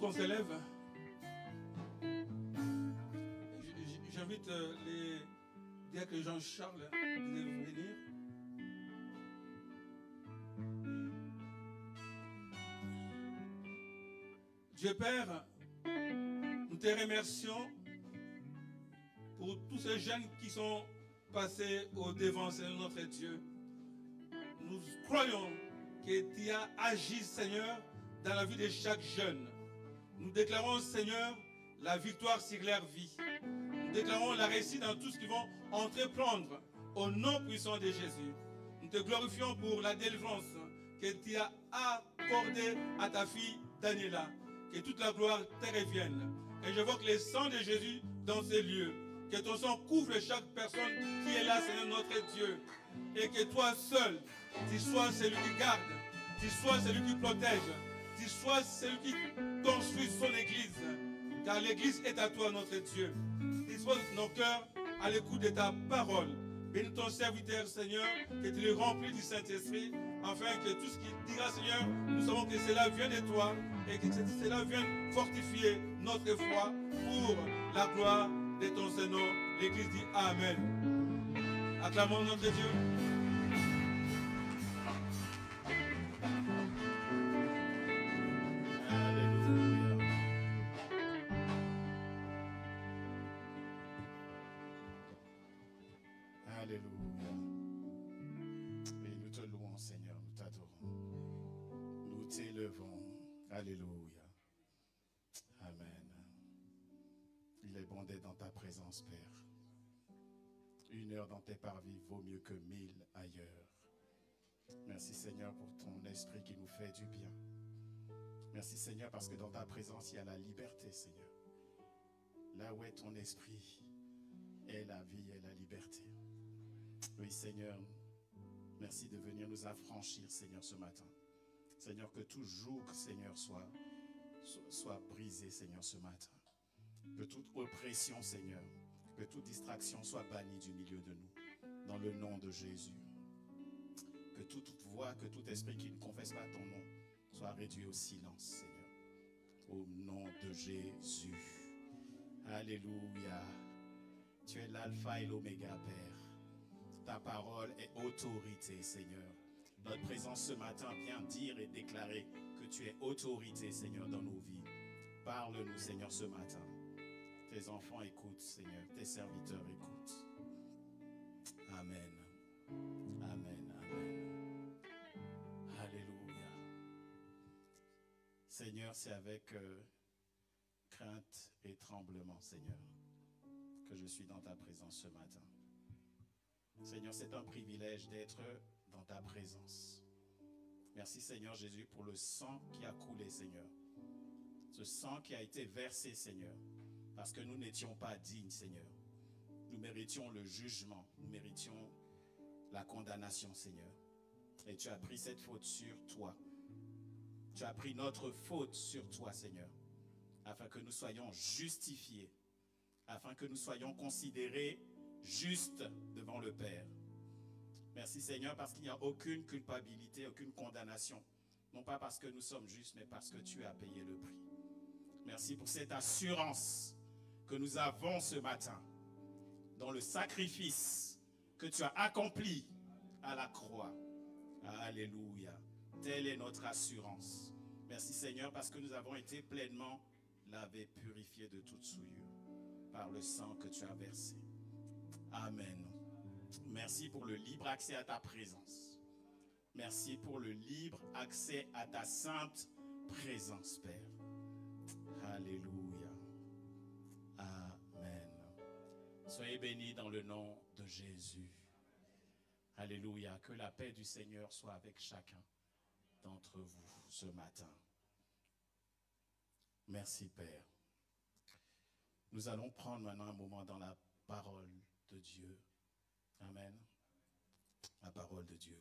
qu'on s'élève. J'invite les diacres Jean-Charles de venir. Dieu Père, nous te remercions pour tous ces jeunes qui sont passés au devant, Seigneur notre Dieu. Nous croyons que tu as agi, Seigneur, dans la vie de chaque jeune. Nous déclarons, Seigneur, la victoire sur leur vie. Nous déclarons la réussite dans tout ce qu'ils vont entreprendre au nom puissant de Jésus. Nous te glorifions pour la délivrance que tu as accordée à ta fille Daniela. Que toute la gloire te revienne. Et j'évoque le sang de Jésus dans ces lieux. Que ton sang couvre chaque personne qui est là, Seigneur notre Dieu. Et que toi seul, tu sois celui qui garde, tu sois celui qui protège, tu sois celui qui construit son église. Car l'église est à toi, notre Dieu. Dispose nos cœurs à l'écoute de ta parole. Bénis ton serviteur, Seigneur, que tu le remplis du Saint-Esprit, afin que tout ce qu'il dira, Seigneur, nous savons que cela vient de toi et que cela vienne fortifier notre foi pour la gloire de ton Seigneur. L'Église dit Amen. Acclamons notre Dieu. Alléluia. Et nous te louons, Seigneur, nous t'adorons. Nous t'élevons. Alléluia. Amen. Il est bon d'être dans ta présence, Père. 1 heure dans tes parvis vaut mieux que 1000 ailleurs. Merci, Seigneur, pour ton esprit qui nous fait du bien. Merci, Seigneur, parce que dans ta présence, il y a la liberté, Seigneur. Là où est ton esprit, est la vie et la liberté. Oui, Seigneur, merci de venir nous affranchir, Seigneur, ce matin. Seigneur, que tout joug, Seigneur, soit brisé, Seigneur, ce matin. Que toute oppression, Seigneur, que toute distraction soit bannie du milieu de nous, dans le nom de Jésus. Que toute voix, que tout esprit qui ne confesse pas ton nom soit réduit au silence, Seigneur. Au nom de Jésus. Alléluia. Tu es l'alpha et l'oméga, Père. Ta parole est autorité, Seigneur. Notre présence ce matin vient dire et déclarer que tu es autorité, Seigneur, dans nos vies. Parle-nous, Seigneur, ce matin. Tes enfants écoutent, Seigneur. Tes serviteurs écoutent. Amen. Amen. Amen. Alléluia. Seigneur, c'est avec crainte et tremblement, Seigneur, que je suis dans ta présence ce matin. Seigneur, c'est un privilège d'être dans ta présence. Merci, Seigneur Jésus, pour le sang qui a coulé, Seigneur. Ce sang qui a été versé, Seigneur, parce que nous n'étions pas dignes, Seigneur. Nous méritions le jugement, nous méritions la condamnation, Seigneur. Et tu as pris cette faute sur toi. Tu as pris notre faute sur toi, Seigneur, afin que nous soyons justifiés, afin que nous soyons considérés justes devant le Père. Merci, Seigneur, parce qu'il n'y a aucune culpabilité, aucune condamnation. Non pas parce que nous sommes justes, mais parce que tu as payé le prix. Merci pour cette assurance que nous avons ce matin dans le sacrifice que tu as accompli à la croix. Alléluia. Telle est notre assurance. Merci, Seigneur, parce que nous avons été pleinement lavés, purifiés de toute souillure par le sang que tu as versé. Amen. Merci pour le libre accès à ta présence. Merci pour le libre accès à ta sainte présence, Père. Alléluia. Amen. Soyez bénis dans le nom de Jésus. Alléluia. Que la paix du Seigneur soit avec chacun d'entre vous ce matin. Merci, Père. Nous allons prendre maintenant un moment dans la parole de Dieu. Amen. La parole de Dieu.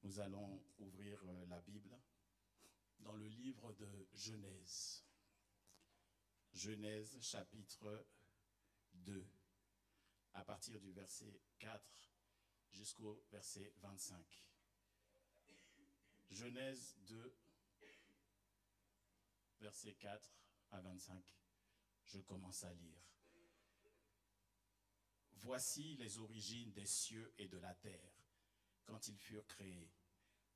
Nous allons ouvrir la Bible dans le livre de Genèse. Genèse chapitre 2, à partir du verset 4 jusqu'au verset 25. Genèse 2, versets 4 à 25. Je commence à lire. Voici les origines des cieux et de la terre, quand ils furent créés,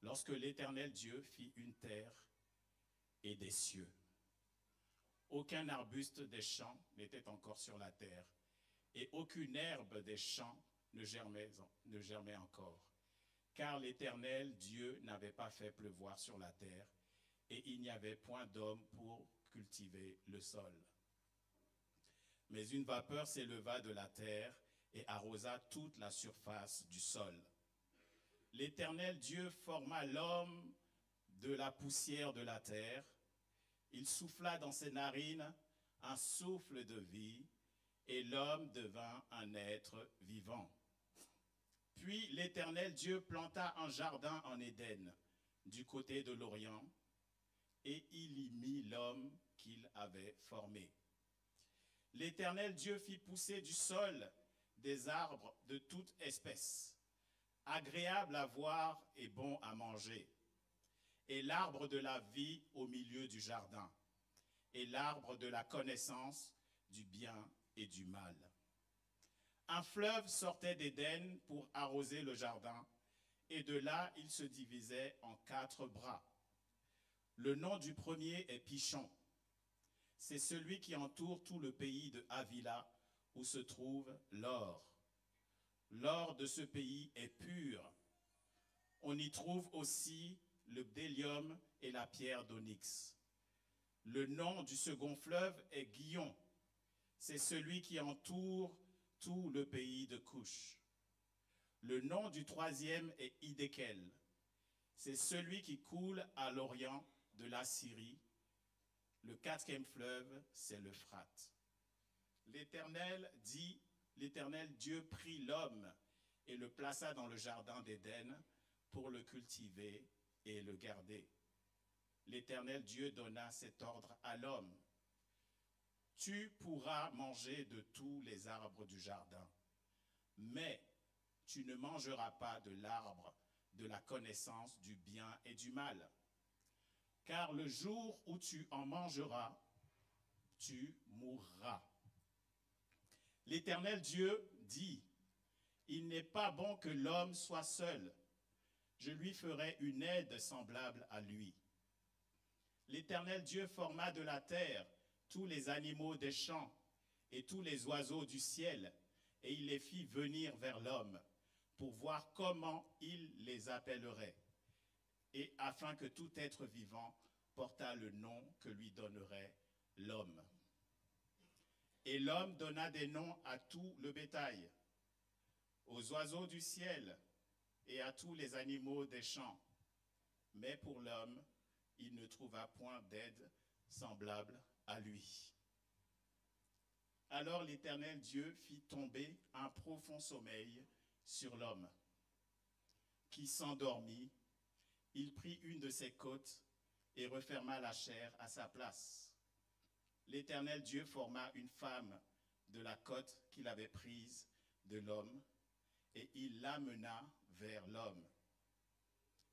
lorsque l'Éternel Dieu fit une terre et des cieux. Aucun arbuste des champs n'était encore sur la terre, et aucune herbe des champs ne germait encore, car l'Éternel Dieu n'avait pas fait pleuvoir sur la terre, et il n'y avait point d'homme pour cultiver le sol. Mais une vapeur s'éleva de la terre et arrosa toute la surface du sol. L'Éternel Dieu forma l'homme de la poussière de la terre. Il souffla dans ses narines un souffle de vie, et l'homme devint un être vivant. Puis l'Éternel Dieu planta un jardin en Éden, du côté de l'Orient, et il y mit l'homme qu'il avait formé. L'Éternel Dieu fit pousser du sol des arbres de toute espèce, agréables à voir et bons à manger, et l'arbre de la vie au milieu du jardin, et l'arbre de la connaissance du bien et du mal. Un fleuve sortait d'Éden pour arroser le jardin, et de là il se divisait en 4 bras. Le nom du premier est Pichon. C'est celui qui entoure tout le pays de Havila, où se trouve l'or. L'or de ce pays est pur. On y trouve aussi le bdellium et la pierre d'onyx. Le nom du second fleuve est Gihon. C'est celui qui entoure tout le pays de Couche. Le nom du troisième est Hiddekel. C'est celui qui coule à l'orient de la Syrie. Le 4e fleuve, c'est l'Euphrate. L'Éternel Dieu prit l'homme et le plaça dans le jardin d'Éden pour le cultiver et le garder. L'Éternel Dieu donna cet ordre à l'homme. Tu pourras manger de tous les arbres du jardin, mais tu ne mangeras pas de l'arbre de la connaissance du bien et du mal. Car le jour où tu en mangeras, tu mourras. L'Éternel Dieu dit, « Il n'est pas bon que l'homme soit seul. Je lui ferai une aide semblable à lui. » L'Éternel Dieu forma de la terre tous les animaux des champs et tous les oiseaux du ciel, et il les fit venir vers l'homme pour voir comment il les appellerait, et afin que tout être vivant portât le nom que lui donnerait l'homme. Et l'homme donna des noms à tout le bétail, aux oiseaux du ciel et à tous les animaux des champs. Mais pour l'homme, il ne trouva point d'aide semblable à lui. Alors l'Éternel Dieu fit tomber un profond sommeil sur l'homme, qui s'endormit. Il prit une de ses côtes et referma la chair à sa place. L'Éternel Dieu forma une femme de la côte qu'il avait prise de l'homme, et il l'amena vers l'homme.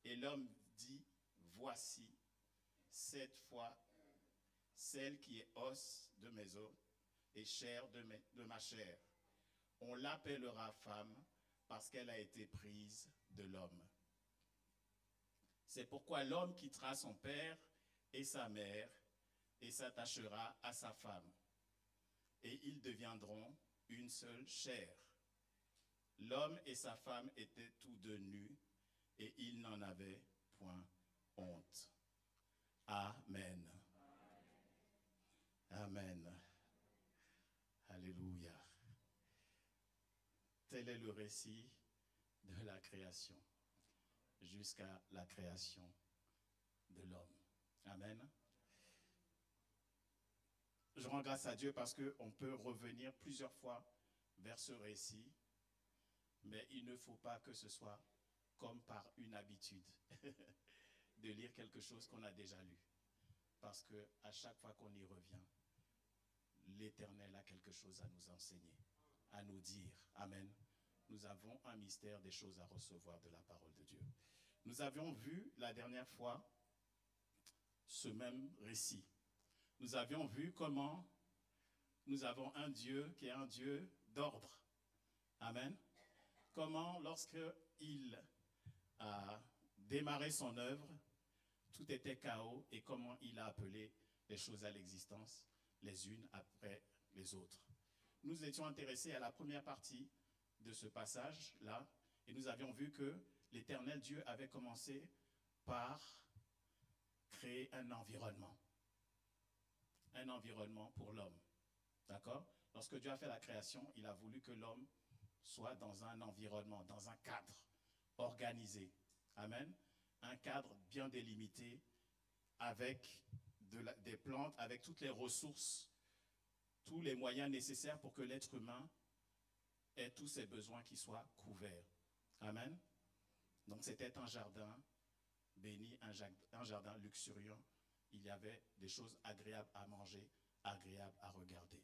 Et l'homme dit, « Voici, cette fois, celle qui est os de mes os et chair de ma chair. On l'appellera femme parce qu'elle a été prise de l'homme. C'est pourquoi l'homme quittera son père et sa mère et s'attachera à sa femme, et ils deviendront une seule chair. L'homme et sa femme étaient tous deux nus, et ils n'en avaient point honte. » Amen. Amen. Alléluia. Tel est le récit de la création, jusqu'à la création de l'homme. Amen. Je rends grâce à Dieu parce qu'on peut revenir plusieurs fois vers ce récit, mais il ne faut pas que ce soit comme par une habitude de lire quelque chose qu'on a déjà lu. Parce qu'à chaque fois qu'on y revient, l'Éternel a quelque chose à nous enseigner, à nous dire. Amen. Nous avons un mystère des choses à recevoir de la parole de Dieu. Nous avions vu la dernière fois ce même récit. nous avions vu comment nous avons un Dieu qui est un Dieu d'ordre. Amen. Comment, lorsqu'il a démarré son œuvre, tout était chaos et comment il a appelé les choses à l'existence les unes après les autres. Nous étions intéressés à la première partie de ce passage-là et nous avions vu que l'Éternel Dieu avait commencé par créer un environnement pour l'homme. D'accord? Lorsque Dieu a fait la création, il a voulu que l'homme soit dans un environnement, dans un cadre organisé. Amen. Un cadre bien délimité avec des plantes, avec toutes les ressources, tous les moyens nécessaires pour que l'être humain ait tous ses besoins qui soient couverts. Amen. Donc c'était un jardin béni, un jardin luxuriant. Il y avait des choses agréables à manger, agréables à regarder.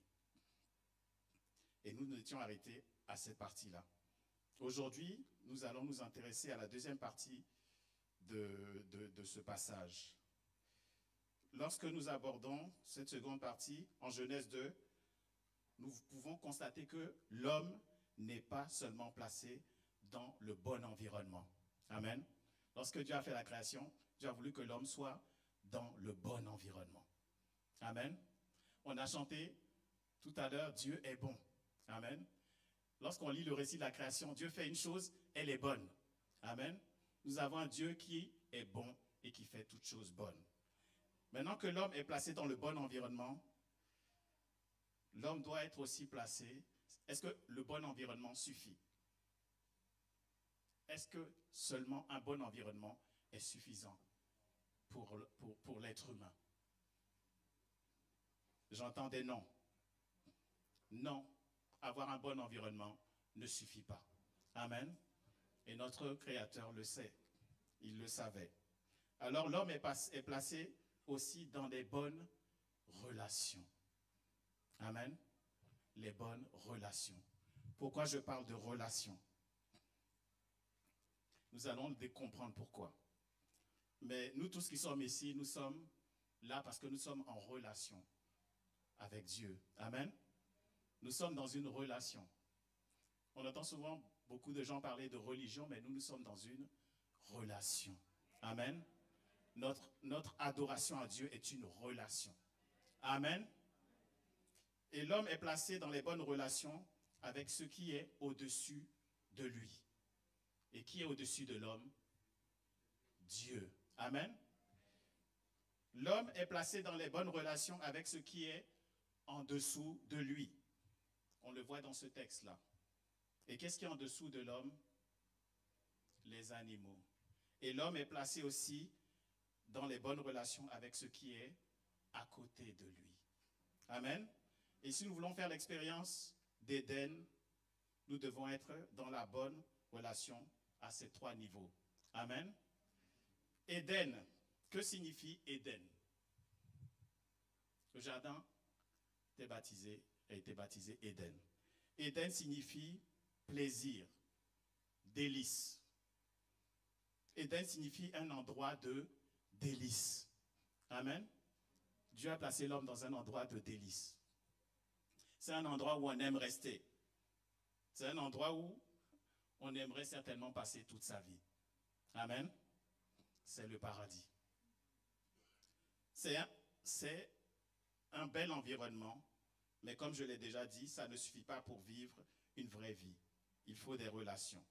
Et nous nous étions arrêtés à cette partie-là. Aujourd'hui, nous allons nous intéresser à la deuxième partie de ce passage. Lorsque nous abordons cette seconde partie, en Genèse 2, nous pouvons constater que l'homme n'est pas seulement placé dans le bon environnement. Amen. Lorsque Dieu a fait la création, Dieu a voulu que l'homme soit dans le bon environnement. Amen. On a chanté tout à l'heure, Dieu est bon. Amen. Lorsqu'on lit le récit de la création, Dieu fait une chose, elle est bonne. Amen. Nous avons un Dieu qui est bon et qui fait toutes choses bonnes. Maintenant que l'homme est placé dans le bon environnement, l'homme doit être aussi placé. Est-ce que le bon environnement suffit? Est-ce que seulement un bon environnement est suffisant pour l'être humain? J'entends des non. Non, avoir un bon environnement ne suffit pas. Amen. Et notre Créateur le sait. Il le savait. Alors l'homme est placé aussi dans des bonnes relations. Amen. Les bonnes relations. Pourquoi je parle de relations? Nous allons comprendre pourquoi. Mais nous tous qui sommes ici, nous sommes là parce que nous sommes en relation avec Dieu. Amen. Nous sommes dans une relation. On entend souvent beaucoup de gens parler de religion, mais nous sommes dans une relation. Amen. Notre adoration à Dieu est une relation. Amen. Et l'homme est placé dans les bonnes relations avec ce qui est au-dessus de lui. Et qui est au-dessus de l'homme? Dieu. Amen. L'homme est placé dans les bonnes relations avec ce qui est en dessous de lui. On le voit dans ce texte-là. Et qu'est-ce qui est en dessous de l'homme? Les animaux. Et l'homme est placé aussi dans les bonnes relations avec ce qui est à côté de lui. Amen. Et si nous voulons faire l'expérience d'Éden, nous devons être dans la bonne relation à ces trois niveaux. Amen. Éden, que signifie Éden? Le jardin a été baptisé Éden. Éden signifie plaisir, délice. Éden signifie un endroit de délice. Amen. Dieu a placé l'homme dans un endroit de délice. C'est un endroit où on aime rester. C'est un endroit où on aimerait certainement passer toute sa vie. Amen. C'est le paradis. C'est un bel environnement, mais comme je l'ai déjà dit, ça ne suffit pas pour vivre une vraie vie. Il faut des relations.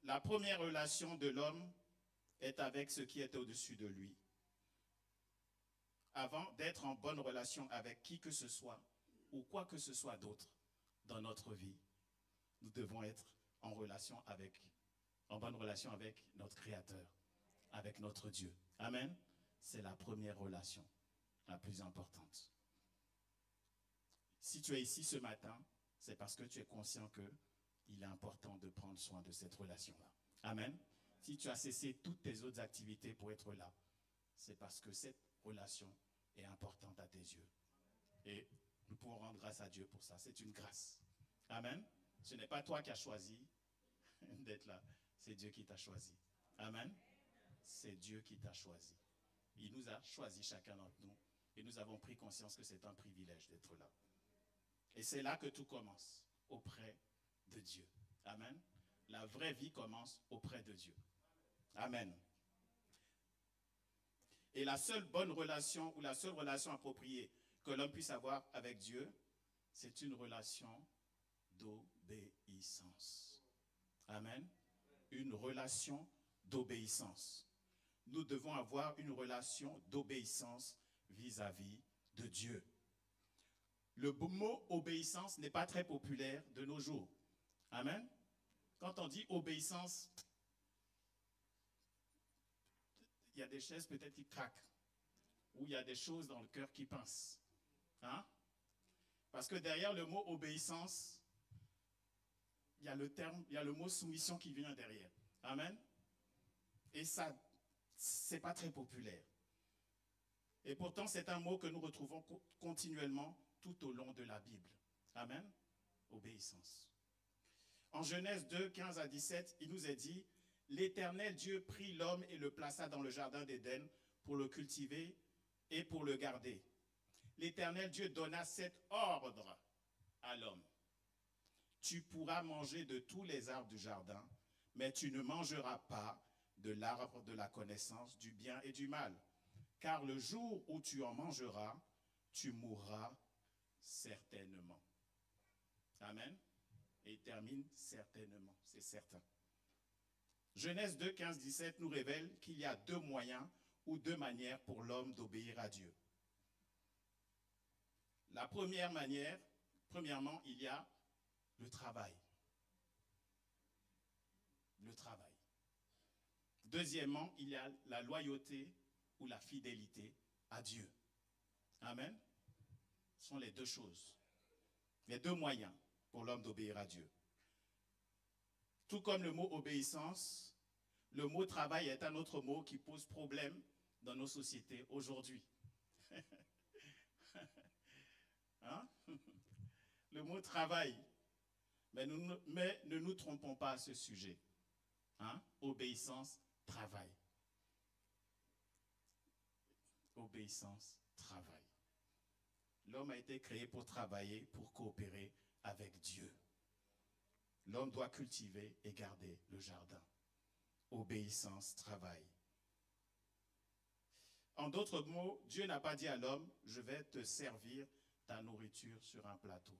La première relation de l'homme est avec ce qui est au-dessus de lui. Avant d'être en bonne relation avec qui que ce soit ou quoi que ce soit d'autre dans notre vie, nous devons être en bonne relation avec notre Créateur, avec notre Dieu. Amen. C'est la première relation, la plus importante. Si tu es ici ce matin, c'est parce que tu es conscient qu'il est important de prendre soin de cette relation-là. Amen. Si tu as cessé toutes tes autres activités pour être là, c'est parce que cette relation est importante à tes yeux. Et nous pouvons rendre grâce à Dieu pour ça. C'est une grâce. Amen. Ce n'est pas toi qui as choisi d'être là. C'est Dieu qui t'a choisi. Amen. C'est Dieu qui t'a choisi. Il nous a choisi chacun d'entre nous et nous avons pris conscience que c'est un privilège d'être là. Et c'est là que tout commence, auprès de Dieu. Amen. La vraie vie commence auprès de Dieu. Amen. Et la seule bonne relation ou la seule relation appropriée que l'homme puisse avoir avec Dieu, c'est une relation d'obéissance. Amen. Une relation d'obéissance. Nous devons avoir une relation d'obéissance vis-à-vis de Dieu. Le mot obéissance n'est pas très populaire de nos jours. Amen. Quand on dit obéissance, il y a des chaises peut-être qui craquent, ou il y a des choses dans le cœur qui pincent. Hein? Parce que derrière le mot obéissance, il y a le mot soumission qui vient derrière. Amen. Et ça, c'est pas très populaire. Et pourtant, c'est un mot que nous retrouvons continuellement tout au long de la Bible. Amen. Obéissance. En Genèse 2, 15 à 17, il nous est dit, « L'Éternel Dieu prit l'homme et le plaça dans le jardin d'Éden pour le cultiver et pour le garder. L'Éternel Dieu donna cet ordre à l'homme. Tu pourras manger de tous les arbres du jardin, mais tu ne mangeras pas de l'arbre de la connaissance du bien et du mal. Car le jour où tu en mangeras, tu mourras certainement. » Amen. Et il termine certainement, c'est certain. Genèse 2, 15, 17 nous révèle qu'il y a deux moyens ou deux manières pour l'homme d'obéir à Dieu. La première manière, premièrement, il y a le travail. Le travail. Deuxièmement, il y a la loyauté ou la fidélité à Dieu. Amen. Ce sont les deux choses. Les deux moyens pour l'homme d'obéir à Dieu. Tout comme le mot obéissance, le mot travail est un autre mot qui pose problème dans nos sociétés aujourd'hui. Hein? Le mot travail, mais ne nous trompons pas à ce sujet. Hein? Obéissance, travail. Obéissance, travail. L'homme a été créé pour travailler, pour coopérer avec Dieu. L'homme doit cultiver et garder le jardin. Obéissance, travail. En d'autres mots, Dieu n'a pas dit à l'homme, je vais te servir ta nourriture sur un plateau.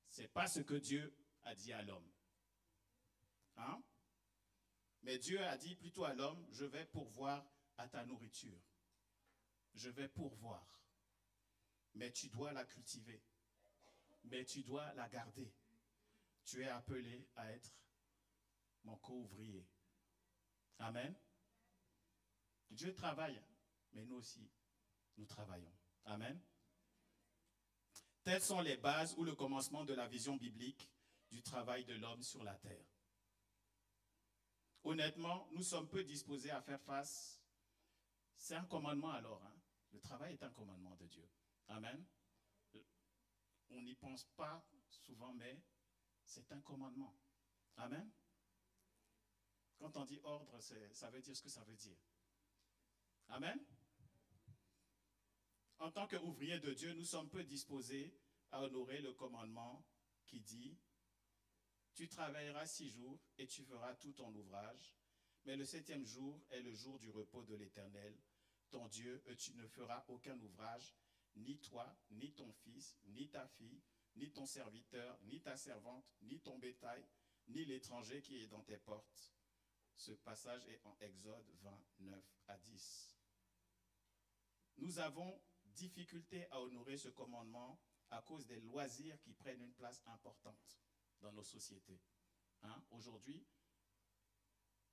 Ce n'est pas ce que Dieu a dit à l'homme. Hein? Mais Dieu a dit plutôt à l'homme, je vais pourvoir à ta nourriture. Je vais pourvoir. Mais tu dois la cultiver. Mais tu dois la garder. Tu es appelé à être mon co-ouvrier. Amen. Dieu travaille, mais nous aussi, nous travaillons. Amen. Telles sont les bases ou le commencement de la vision biblique du travail de l'homme sur la terre. Honnêtement, nous sommes peu disposés à faire face. C'est un commandement alors. Hein? Le travail est un commandement de Dieu. Amen. On n'y pense pas souvent, mais c'est un commandement. Amen. Quand on dit ordre, ça veut dire ce que ça veut dire. Amen. En tant qu'ouvriers de Dieu, nous sommes peu disposés à honorer le commandement qui dit « Tu travailleras 6 jours et tu feras tout ton ouvrage, mais le 7e jour est le jour du repos de l'Éternel, ton Dieu, et tu ne feras aucun ouvrage, ni toi, ni ton fils, ni ta fille, ni ton serviteur, ni ta servante, ni ton bétail, ni l'étranger qui est dans tes portes. » Ce passage est en Exode 29 à 10. Nous avons difficulté à honorer ce commandement à cause des loisirs qui prennent une place importante dans nos sociétés. Hein? Aujourd'hui,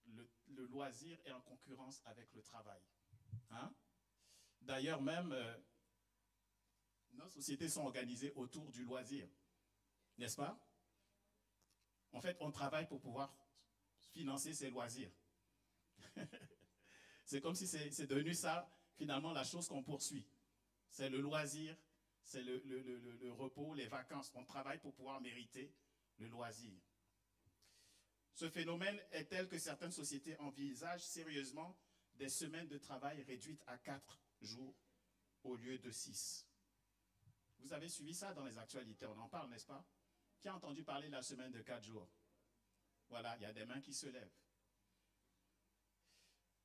le loisir est en concurrence avec le travail. Hein? D'ailleurs, même, nos sociétés sont organisées autour du loisir. N'est-ce pas? En fait, on travaille pour pouvoir financer ses loisirs. C'est comme si c'est devenu ça, finalement, la chose qu'on poursuit. C'est le loisir, c'est le repos, les vacances. On travaille pour pouvoir mériter le loisir. Ce phénomène est tel que certaines sociétés envisagent sérieusement des semaines de travail réduites à 4 jours au lieu de 6. Vous avez suivi ça dans les actualités, on en parle, n'est-ce pas? Qui a entendu parler de la semaine de 4 jours? Voilà, il y a des mains qui se lèvent.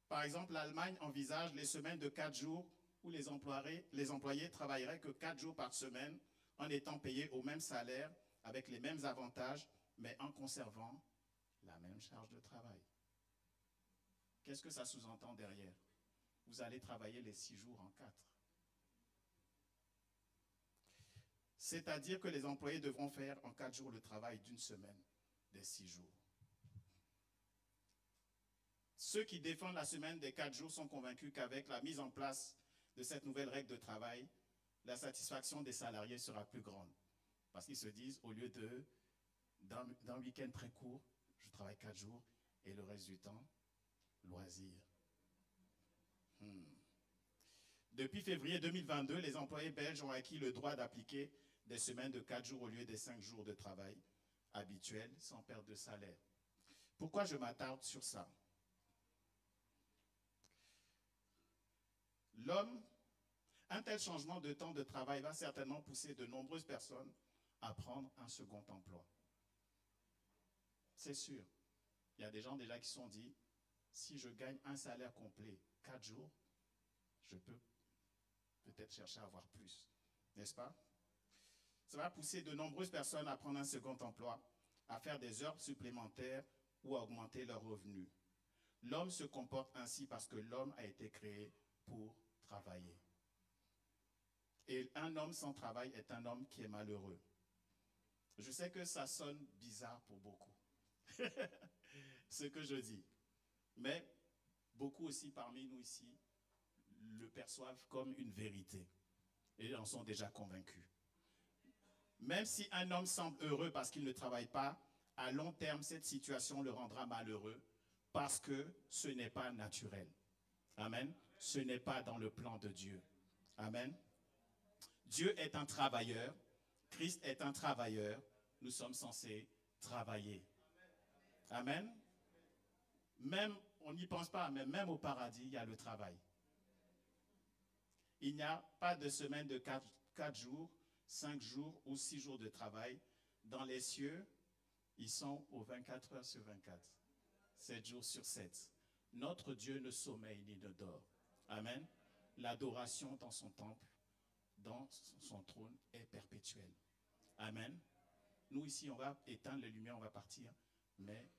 Par exemple, l'Allemagne envisage les semaines de 4 jours où les employés travailleraient que 4 jours par semaine en étant payés au même salaire, avec les mêmes avantages, mais en conservant la même charge de travail. Qu'est-ce que ça sous-entend derrière? Vous allez travailler les 6 jours en 4. C'est-à-dire que les employés devront faire en 4 jours le travail d'une semaine des 6 jours. Ceux qui défendent la semaine des 4 jours sont convaincus qu'avec la mise en place de cette nouvelle règle de travail, la satisfaction des salariés sera plus grande. Parce qu'ils se disent, au lieu d'un week-end très court, je travaille 4 jours et le reste du temps, loisir. Depuis février 2022, les employés belges ont acquis le droit d'appliquer des semaines de 4 jours au lieu des 5 jours de travail habituels sans perte de salaire. Pourquoi je m'attarde sur ça? Un tel changement de temps de travail va certainement pousser de nombreuses personnes à prendre un second emploi. C'est sûr. Il y a des gens déjà qui se sont dit, si je gagne un salaire complet 4 jours, je peux peut-être chercher à avoir plus. N'est-ce pas? Ça va pousser de nombreuses personnes à prendre un second emploi, à faire des heures supplémentaires ou à augmenter leurs revenus. L'homme se comporte ainsi parce que l'homme a été créé pour travailler. Et un homme sans travail est un homme qui est malheureux. Je sais que ça sonne bizarre pour beaucoup, ce que je dis. Mais beaucoup aussi parmi nous ici le perçoivent comme une vérité et en sont déjà convaincus. Même si un homme semble heureux parce qu'il ne travaille pas, à long terme, cette situation le rendra malheureux parce que ce n'est pas naturel. Amen. Ce n'est pas dans le plan de Dieu. Amen. Dieu est un travailleur. Christ est un travailleur. Nous sommes censés travailler. Amen. Même, on n'y pense pas, mais même au paradis, il y a le travail. Il n'y a pas de semaine de 4 jours, 5 jours ou 6 jours de travail. Dans les cieux, ils sont aux 24 heures sur 24, 7 jours sur 7. Notre Dieu ne sommeille ni ne dort. Amen. L'adoration dans son temple, dans son trône, est perpétuelle. Amen. Nous ici, on va éteindre les lumières, on va partir, mais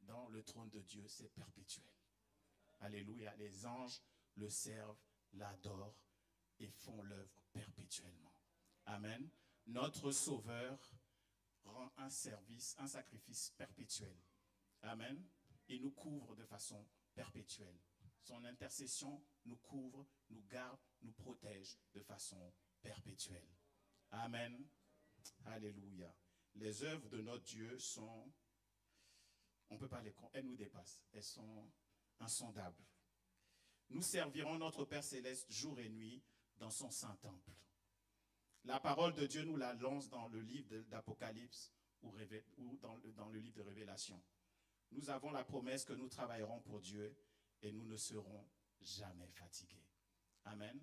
dans le trône de Dieu, c'est perpétuel. Alléluia. Les anges le servent, l'adorent et font l'œuvre perpétuellement. Amen. Notre Sauveur rend un service, un sacrifice perpétuel. Amen. Il nous couvre de façon perpétuelle. Son intercession nous couvre, nous garde, nous protège de façon perpétuelle. Amen. Alléluia. Les œuvres de notre Dieu sont, on ne peut pas les compter, elles nous dépassent, elles sont insondables. Nous servirons notre Père Céleste jour et nuit dans son saint temple. La parole de Dieu nous la lance dans le livre d'Apocalypse ou dans le livre de Révélation. Nous avons la promesse que nous travaillerons pour Dieu et nous ne serons jamais fatigués. Amen.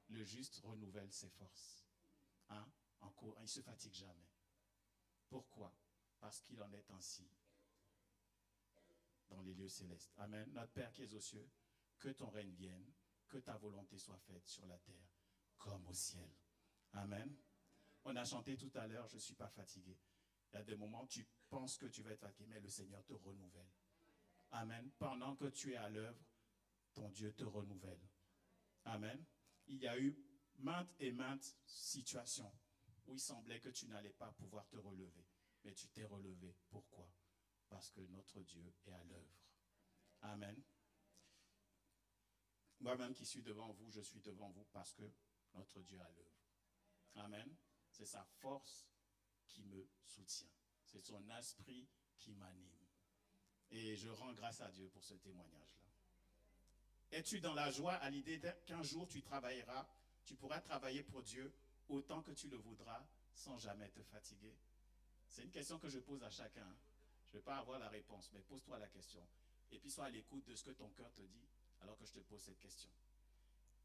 Le juste renouvelle ses forces. Il ne se fatigue jamais. Pourquoi? Parce qu'il en est ainsi dans les lieux célestes. Amen. Notre Père qui es aux cieux, que ton règne vienne, que ta volonté soit faite sur la terre comme au ciel. Amen. On a chanté tout à l'heure, je ne suis pas fatigué. Il y a des moments où tu penses que tu vas être fatigué, mais le Seigneur te renouvelle. Amen. Pendant que tu es à l'œuvre, ton Dieu te renouvelle. Amen. Il y a eu maintes et maintes situations où il semblait que tu n'allais pas pouvoir te relever. Mais tu t'es relevé. Pourquoi? Parce que notre Dieu est à l'œuvre. Amen. Moi-même qui suis devant vous, je suis devant vous parce que notre Dieu est à l'œuvre. Amen. C'est sa force qui me soutient. C'est son esprit qui m'anime. Et je rends grâce à Dieu pour ce témoignage-là. Es-tu dans la joie à l'idée qu'un jour tu travailleras, tu pourras travailler pour Dieu autant que tu le voudras sans jamais te fatiguer? C'est une question que je pose à chacun. Je ne vais pas avoir la réponse, mais pose-toi la question. Et puis sois à l'écoute de ce que ton cœur te dit. Alors que je te pose cette question.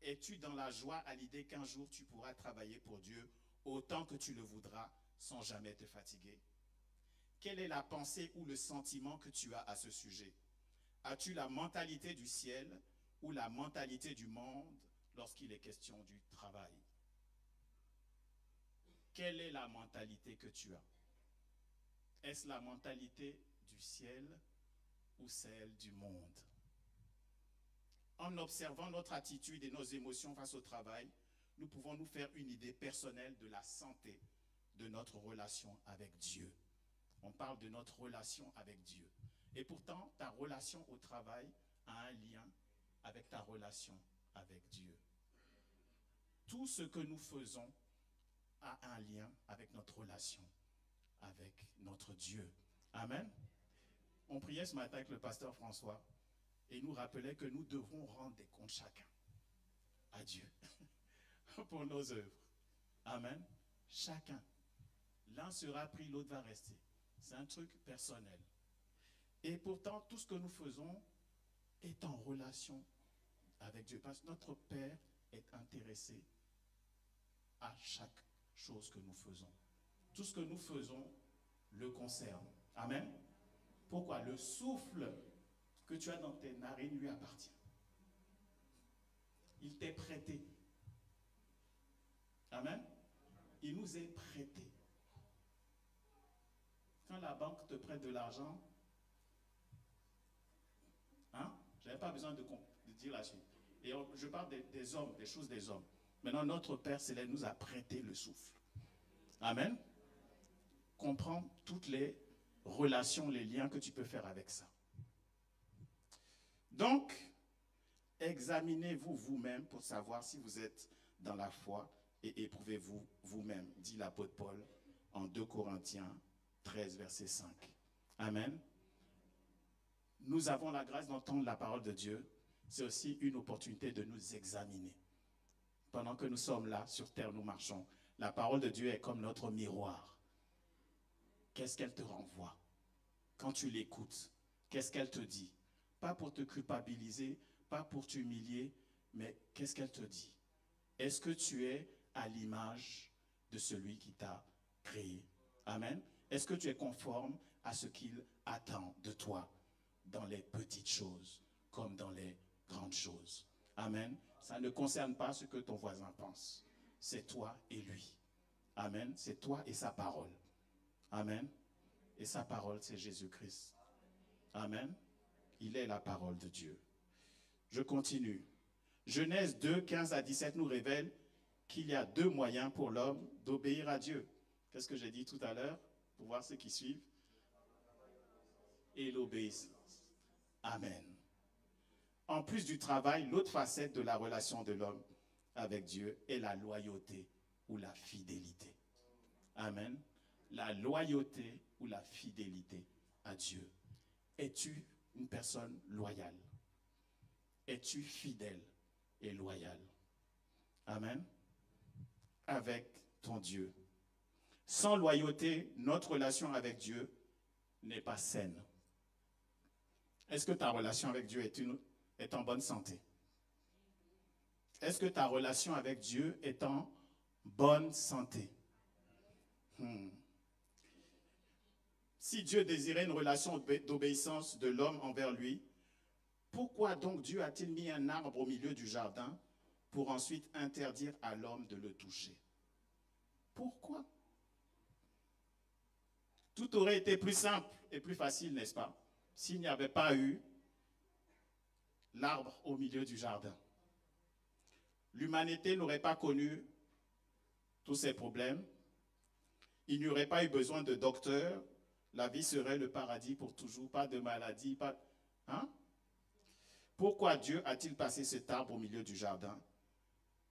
Es-tu dans la joie à l'idée qu'un jour tu pourras travailler pour Dieu autant que tu le voudras sans jamais te fatiguer? Quelle est la pensée ou le sentiment que tu as à ce sujet? As-tu la mentalité du ciel ou la mentalité du monde lorsqu'il est question du travail? Quelle est la mentalité que tu as? Est-ce la mentalité du ciel ou celle du monde? En observant notre attitude et nos émotions face au travail, nous pouvons nous faire une idée personnelle de la santé de notre relation avec Dieu. On parle de notre relation avec Dieu. Et pourtant, ta relation au travail a un lien avec ta relation avec Dieu. Tout ce que nous faisons a un lien avec notre relation avec notre Dieu. Amen. On priait ce matin avec le pasteur François et il nous rappelait que nous devrons rendre des comptes chacun à Dieu pour nos œuvres. Amen. Chacun. L'un sera pris, l'autre va rester. C'est un truc personnel. Et pourtant, tout ce que nous faisons est en relation avec Dieu. Parce que notre Père est intéressé à chaque chose que nous faisons. Tout ce que nous faisons le concerne. Amen. Pourquoi? Le souffle que tu as dans tes narines lui appartient. Il t'est prêté. Amen. Il nous est prêté. Quand la banque te prête de l'argent, je n'avais pas besoin de dire la suite. Et je parle des hommes, des choses des hommes. Maintenant, notre Père Céleste nous a prêté le souffle. Amen. Comprends toutes les relations, les liens que tu peux faire avec ça. Donc, examinez-vous vous-même pour savoir si vous êtes dans la foi et éprouvez-vous vous-même, dit l'apôtre Paul en 2 Corinthiens 13, verset 5. Amen. Nous avons la grâce d'entendre la parole de Dieu. C'est aussi une opportunité de nous examiner. Pendant que nous sommes là, sur terre, nous marchons. La parole de Dieu est comme notre miroir. Qu'est-ce qu'elle te renvoie? Quand tu l'écoutes, qu'est-ce qu'elle te dit? Pas pour te culpabiliser, pas pour t'humilier, mais qu'est-ce qu'elle te dit? Est-ce que tu es à l'image de celui qui t'a créé? Amen. Est-ce que tu es conforme à ce qu'il attend de toi dans les petites choses comme dans les grandes choses? Amen. Ça ne concerne pas ce que ton voisin pense. C'est toi et lui. Amen. C'est toi et sa parole. Amen. Et sa parole, c'est Jésus-Christ. Amen. Il est la parole de Dieu. Je continue. Genèse 2, 15 à 17 nous révèle qu'il y a 2 moyens pour l'homme d'obéir à Dieu. Qu'est-ce que j'ai dit tout à l'heure? Pour voir ceux qui suivent. Et l'obéissance. Amen. En plus du travail, l'autre facette de la relation de l'homme avec Dieu est la loyauté ou la fidélité. Amen. La loyauté ou la fidélité à Dieu. Es-tu une personne loyale? Es-tu fidèle et loyal? Amen. Avec ton Dieu. Sans loyauté, notre relation avec Dieu n'est pas saine. Est-ce que ta relation avec Dieu est en bonne santé? Est-ce que ta relation avec Dieu est en bonne santé? Si Dieu désirait une relation d'obéissance de l'homme envers lui, pourquoi donc Dieu a-t-il mis un arbre au milieu du jardin pour ensuite interdire à l'homme de le toucher? Pourquoi? Tout aurait été plus simple et plus facile, n'est-ce pas, s'il n'y avait pas eu l'arbre au milieu du jardin. L'humanité n'aurait pas connu tous ces problèmes. Il n'y aurait pas eu besoin de docteurs. La vie serait le paradis pour toujours. Pas de maladie. Pas... Pourquoi Dieu a-t-il passé cet arbre au milieu du jardin?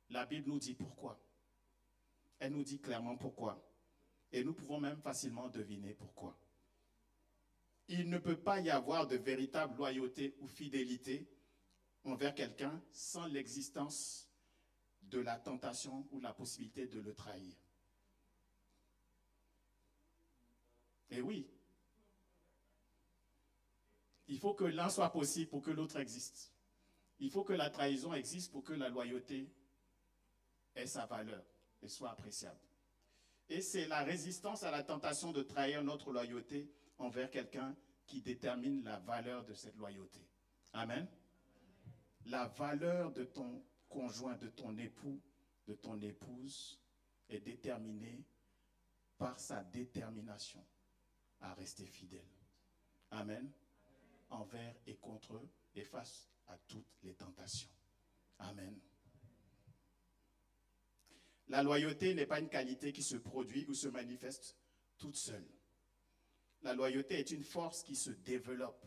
La Bible nous dit pourquoi. Elle nous dit clairement pourquoi. Et nous pouvons même facilement deviner pourquoi. Il ne peut pas y avoir de véritable loyauté ou fidélité envers quelqu'un sans l'existence de la tentation ou la possibilité de le trahir. Et oui, il faut que l'un soit possible pour que l'autre existe. Il faut que la trahison existe pour que la loyauté ait sa valeur et soit appréciable. Et c'est la résistance à la tentation de trahir notre loyauté envers quelqu'un qui détermine la valeur de cette loyauté. Amen. La valeur de ton conjoint, de ton époux, de ton épouse est déterminée par sa détermination à rester fidèle. Amen. Envers et contre eux et face à toutes les tentations. Amen. La loyauté n'est pas une qualité qui se produit ou se manifeste toute seule. La loyauté est une force qui se développe.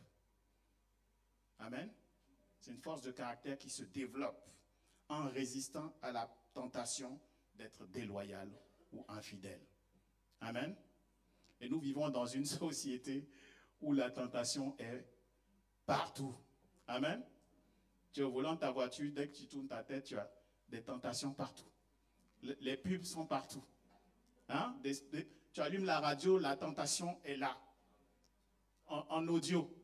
Amen. C'est une force de caractère qui se développe en résistant à la tentation d'être déloyal ou infidèle. Amen. Et nous vivons dans une société où la tentation est partout. Amen. Tu es au volant de ta voiture, dès que tu tournes ta tête, tu as des tentations partout. Les pubs sont partout. Hein? Tu allumes la radio, la tentation est là. En audio.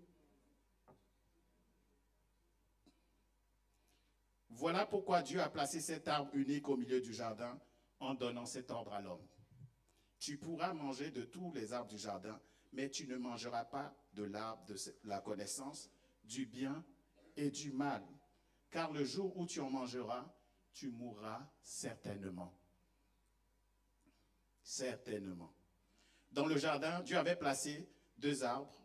Voilà pourquoi Dieu a placé cet arbre unique au milieu du jardin en donnant cet ordre à l'homme. Tu pourras manger de tous les arbres du jardin, mais tu ne mangeras pas de l'arbre de la connaissance, du bien et du mal. Car le jour où tu en mangeras, tu mourras certainement. Certainement. Dans le jardin, Dieu avait placé 2 arbres,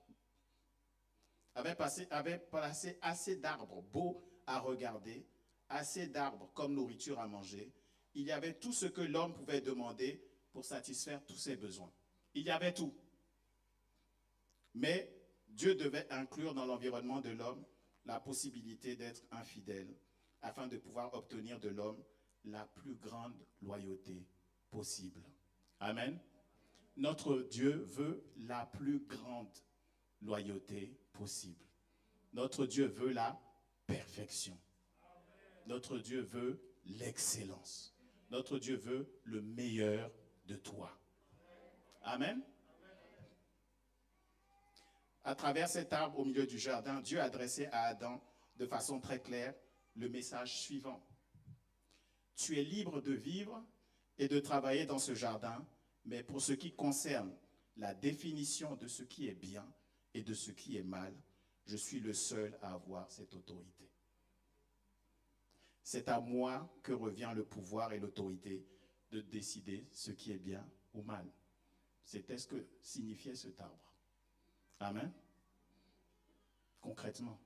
avait placé assez d'arbres beaux à regarder, assez d'arbres comme nourriture à manger. Il y avait tout ce que l'homme pouvait demander pour satisfaire tous ses besoins. Il y avait tout. Mais Dieu devait inclure dans l'environnement de l'homme la possibilité d'être infidèle afin de pouvoir obtenir de l'homme la plus grande loyauté possible. Amen. Notre Dieu veut la plus grande loyauté possible. Notre Dieu veut la perfection. Notre Dieu veut l'excellence. Notre Dieu veut le meilleur de toi. Amen. À travers cet arbre au milieu du jardin, Dieu adressait à Adam de façon très claire le message suivant. Tu es libre de vivre et de travailler dans ce jardin, mais pour ce qui concerne la définition de ce qui est bien et de ce qui est mal, je suis le seul à avoir cette autorité. C'est à moi que revient le pouvoir et l'autorité de décider ce qui est bien ou mal. C'était ce que signifiait cet arbre. Amen. Concrètement,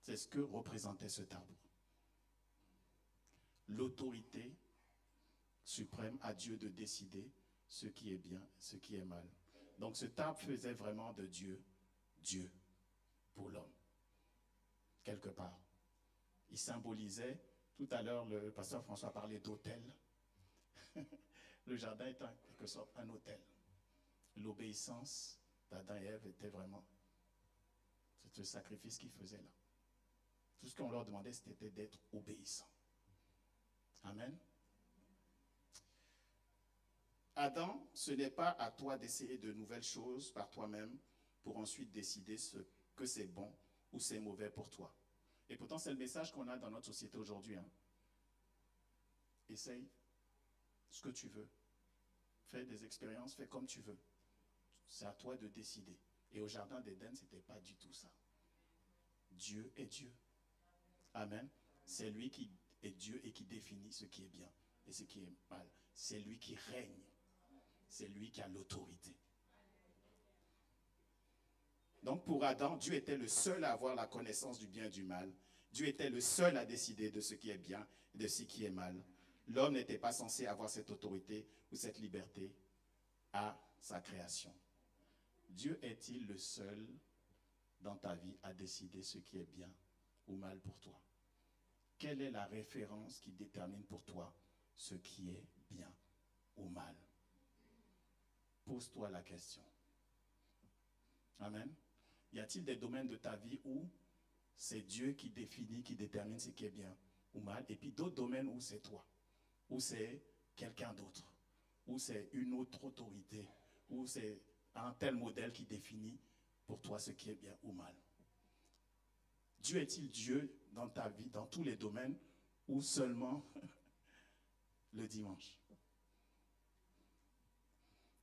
c'est ce que représentait cet arbre. L'autorité suprême à Dieu de décider ce qui est bien, ce qui est mal. Donc cet arbre faisait vraiment de Dieu, Dieu pour l'homme. Quelque part. Il symbolisait, tout à l'heure le pasteur François parlait d'autel. Le jardin est en quelque sorte un autel. L'obéissance d'Adam et Ève était vraiment, c'est le sacrifice qu'ils faisaient là. Tout ce qu'on leur demandait, c'était d'être obéissants. Amen. Adam, ce n'est pas à toi d'essayer de nouvelles choses par toi-même pour ensuite décider ce que c'est bon ou c'est mauvais pour toi. Et pourtant, c'est le message qu'on a dans notre société aujourd'hui. Hein. Essaye ce que tu veux. Fais des expériences, fais comme tu veux. C'est à toi de décider. Et au jardin d'Éden, ce n'était pas du tout ça. Dieu est Dieu. Amen. C'est lui qui est Dieu et qui définit ce qui est bien et ce qui est mal. C'est lui qui règne. C'est lui qui a l'autorité. Donc pour Adam, Dieu était le seul à avoir la connaissance du bien et du mal. Dieu était le seul à décider de ce qui est bien et de ce qui est mal. L'homme n'était pas censé avoir cette autorité ou cette liberté à sa création. Dieu est-il le seul dans ta vie à décider ce qui est bien ou mal pour toi? Quelle est la référence qui détermine pour toi ce qui est bien ou mal? Pose-toi la question. Amen. Y a-t-il des domaines de ta vie où c'est Dieu qui définit, qui détermine ce qui est bien ou mal, et puis d'autres domaines où c'est toi, où c'est quelqu'un d'autre, où c'est une autre autorité, où c'est un tel modèle qui définit pour toi ce qui est bien ou mal? Dieu est-il Dieu dans ta vie, dans tous les domaines, ou seulement le dimanche?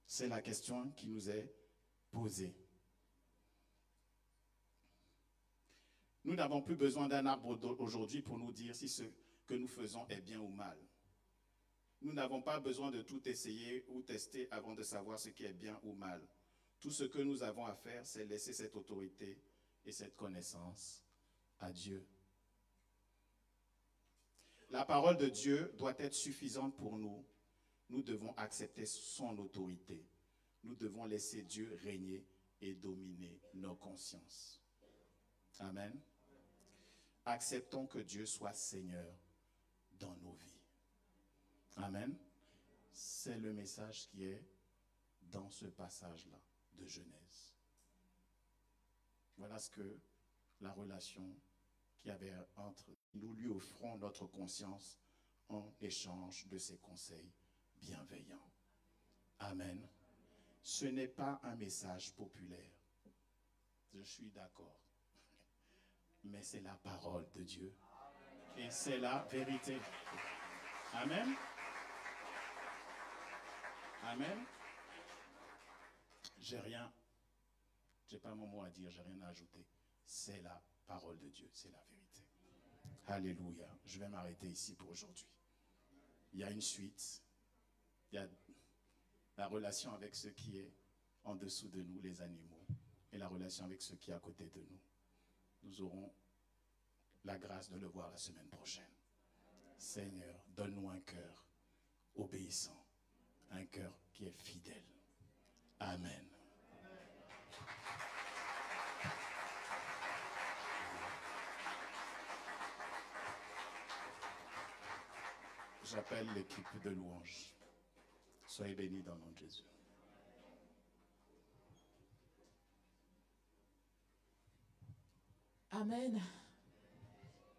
C'est la question qui nous est posée. Nous n'avons plus besoin d'un arbre aujourd'hui pour nous dire si ce que nous faisons est bien ou mal. Nous n'avons pas besoin de tout essayer ou tester avant de savoir ce qui est bien ou mal. Tout ce que nous avons à faire, c'est laisser cette autorité et cette connaissance à Dieu. La parole de Dieu doit être suffisante pour nous. Nous devons accepter son autorité. Nous devons laisser Dieu régner et dominer nos consciences. Amen. Acceptons que Dieu soit Seigneur dans nos vies. Amen. C'est le message qui est dans ce passage-là de Genèse. Voilà ce que la relation qu'il y avait entre nous. Lui offrons notre conscience en échange de ses conseils bienveillants. Amen. Ce n'est pas un message populaire. Je suis d'accord. Mais c'est la parole de Dieu. Et c'est la vérité. Amen. Amen. J'ai pas mon mot à dire, j'ai rien à ajouter. C'est la parole de Dieu, c'est la vérité. Alléluia. Je vais m'arrêter ici pour aujourd'hui. Il y a une suite. Il y a la relation avec ce qui est en dessous de nous, les animaux, et la relation avec ce qui est à côté de nous. Nous aurons la grâce de le voir la semaine prochaine. Seigneur, donne-nous un cœur obéissant, un cœur qui est fidèle. Amen. J'appelle l'équipe de louange. Soyez bénis dans le nom de Jésus. Amen.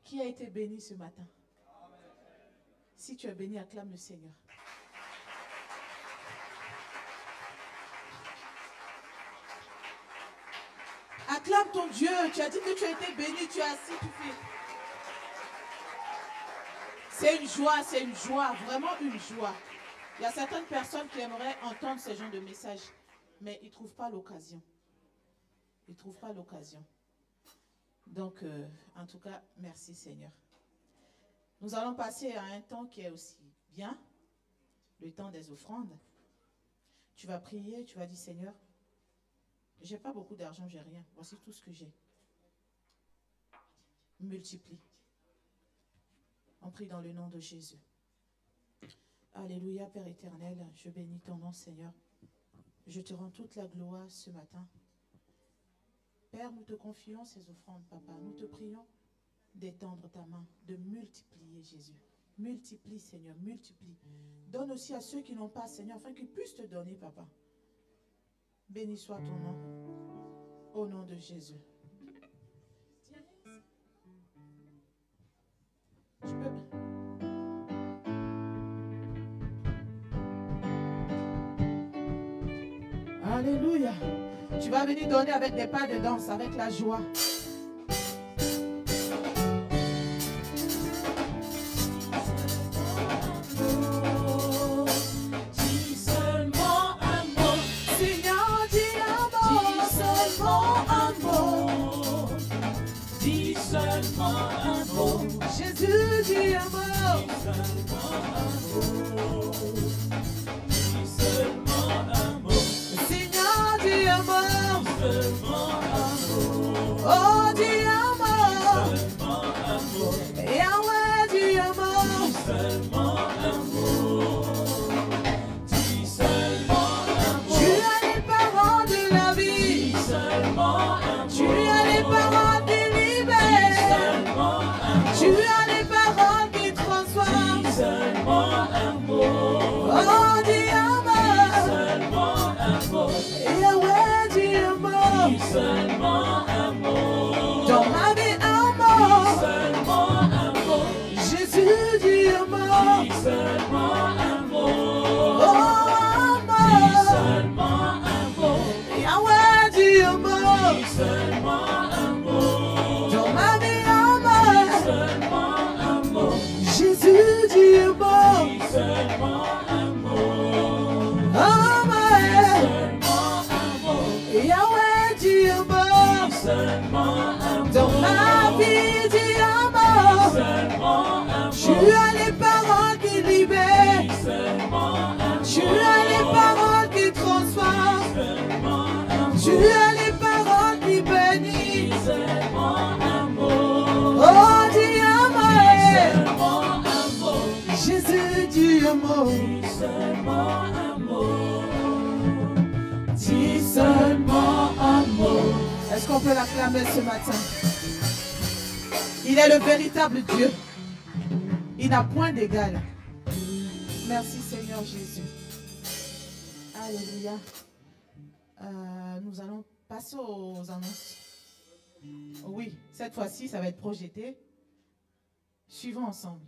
Qui a été béni ce matin? Si tu es béni, acclame le Seigneur. Acclame ton Dieu. Tu as dit que tu as été béni, tu es assis, tu fais. C'est une joie, vraiment une joie. Il y a certaines personnes qui aimeraient entendre ce genre de message, mais ils ne trouvent pas l'occasion. Ils ne trouvent pas l'occasion. Donc, en tout cas, merci Seigneur. Nous allons passer à un temps qui est aussi bien, le temps des offrandes. Tu vas prier, tu vas dire Seigneur, je n'ai pas beaucoup d'argent, j'ai rien. Voici tout ce que j'ai. Multiplie. On prie dans le nom de Jésus. Alléluia, Père éternel, je bénis ton nom, Seigneur. Je te rends toute la gloire ce matin. Père, nous te confions ces offrandes, Papa. Nous te prions d'étendre ta main, de multiplier, Jésus. Multiplie, Seigneur, multiplie. Donne aussi à ceux qui n'ont pas, Seigneur, afin qu'ils puissent te donner, Papa. Béni soit ton nom, au nom de Jésus. Tu peux... Alléluia. Tu vas venir donner avec des pas de danse, avec la joie. Dis seulement un mot. Seigneur, dis un mot. Dis seulement un mot. Dis seulement un mot. Jésus, dis un mot. Dis seulement un mot. Dis seulement un mot. Seigneur, dis un mot. Seulement un mot. Oh, dis un mot. Seulement un mot. Yahweh, dis un mot. Seulement un mot. Dis seulement un mot. Tu as les paroles de la vie. Dis seulement un mot. Tu as les paroles qui libèrent. Seulement un mot. Tu as les paroles qui transforment. Dis seulement un mot. Oh, dis un mot. Seulement un mot. Yahweh, dis un mot. Dis seulement un mot. Dans ma vie, un mot. Seulement un mot. Jésus, dis un mot. Dis seulement un mot. Oh, un Dis mot. seulement un mot. Yahweh, dis un mot. Dis seulement un mot. Dans ma vie, un mot. Yahweh, dis un mot. Dans ma vie, dis un mot. Tu as les paroles qui libèrent. Tu as les paroles qui transforment. Tu as les paroles qui bénissent. Oh, dis un mot. Jésus, dis un mot. Dis seulement un mot. Est-ce qu'on peut l'acclamer ce matin? Il est le véritable Dieu. Il n'a point d'égal. Merci Seigneur Jésus. Alléluia. Nous allons passer aux annonces. Oui, cette fois-ci, ça va être projeté. Suivons ensemble.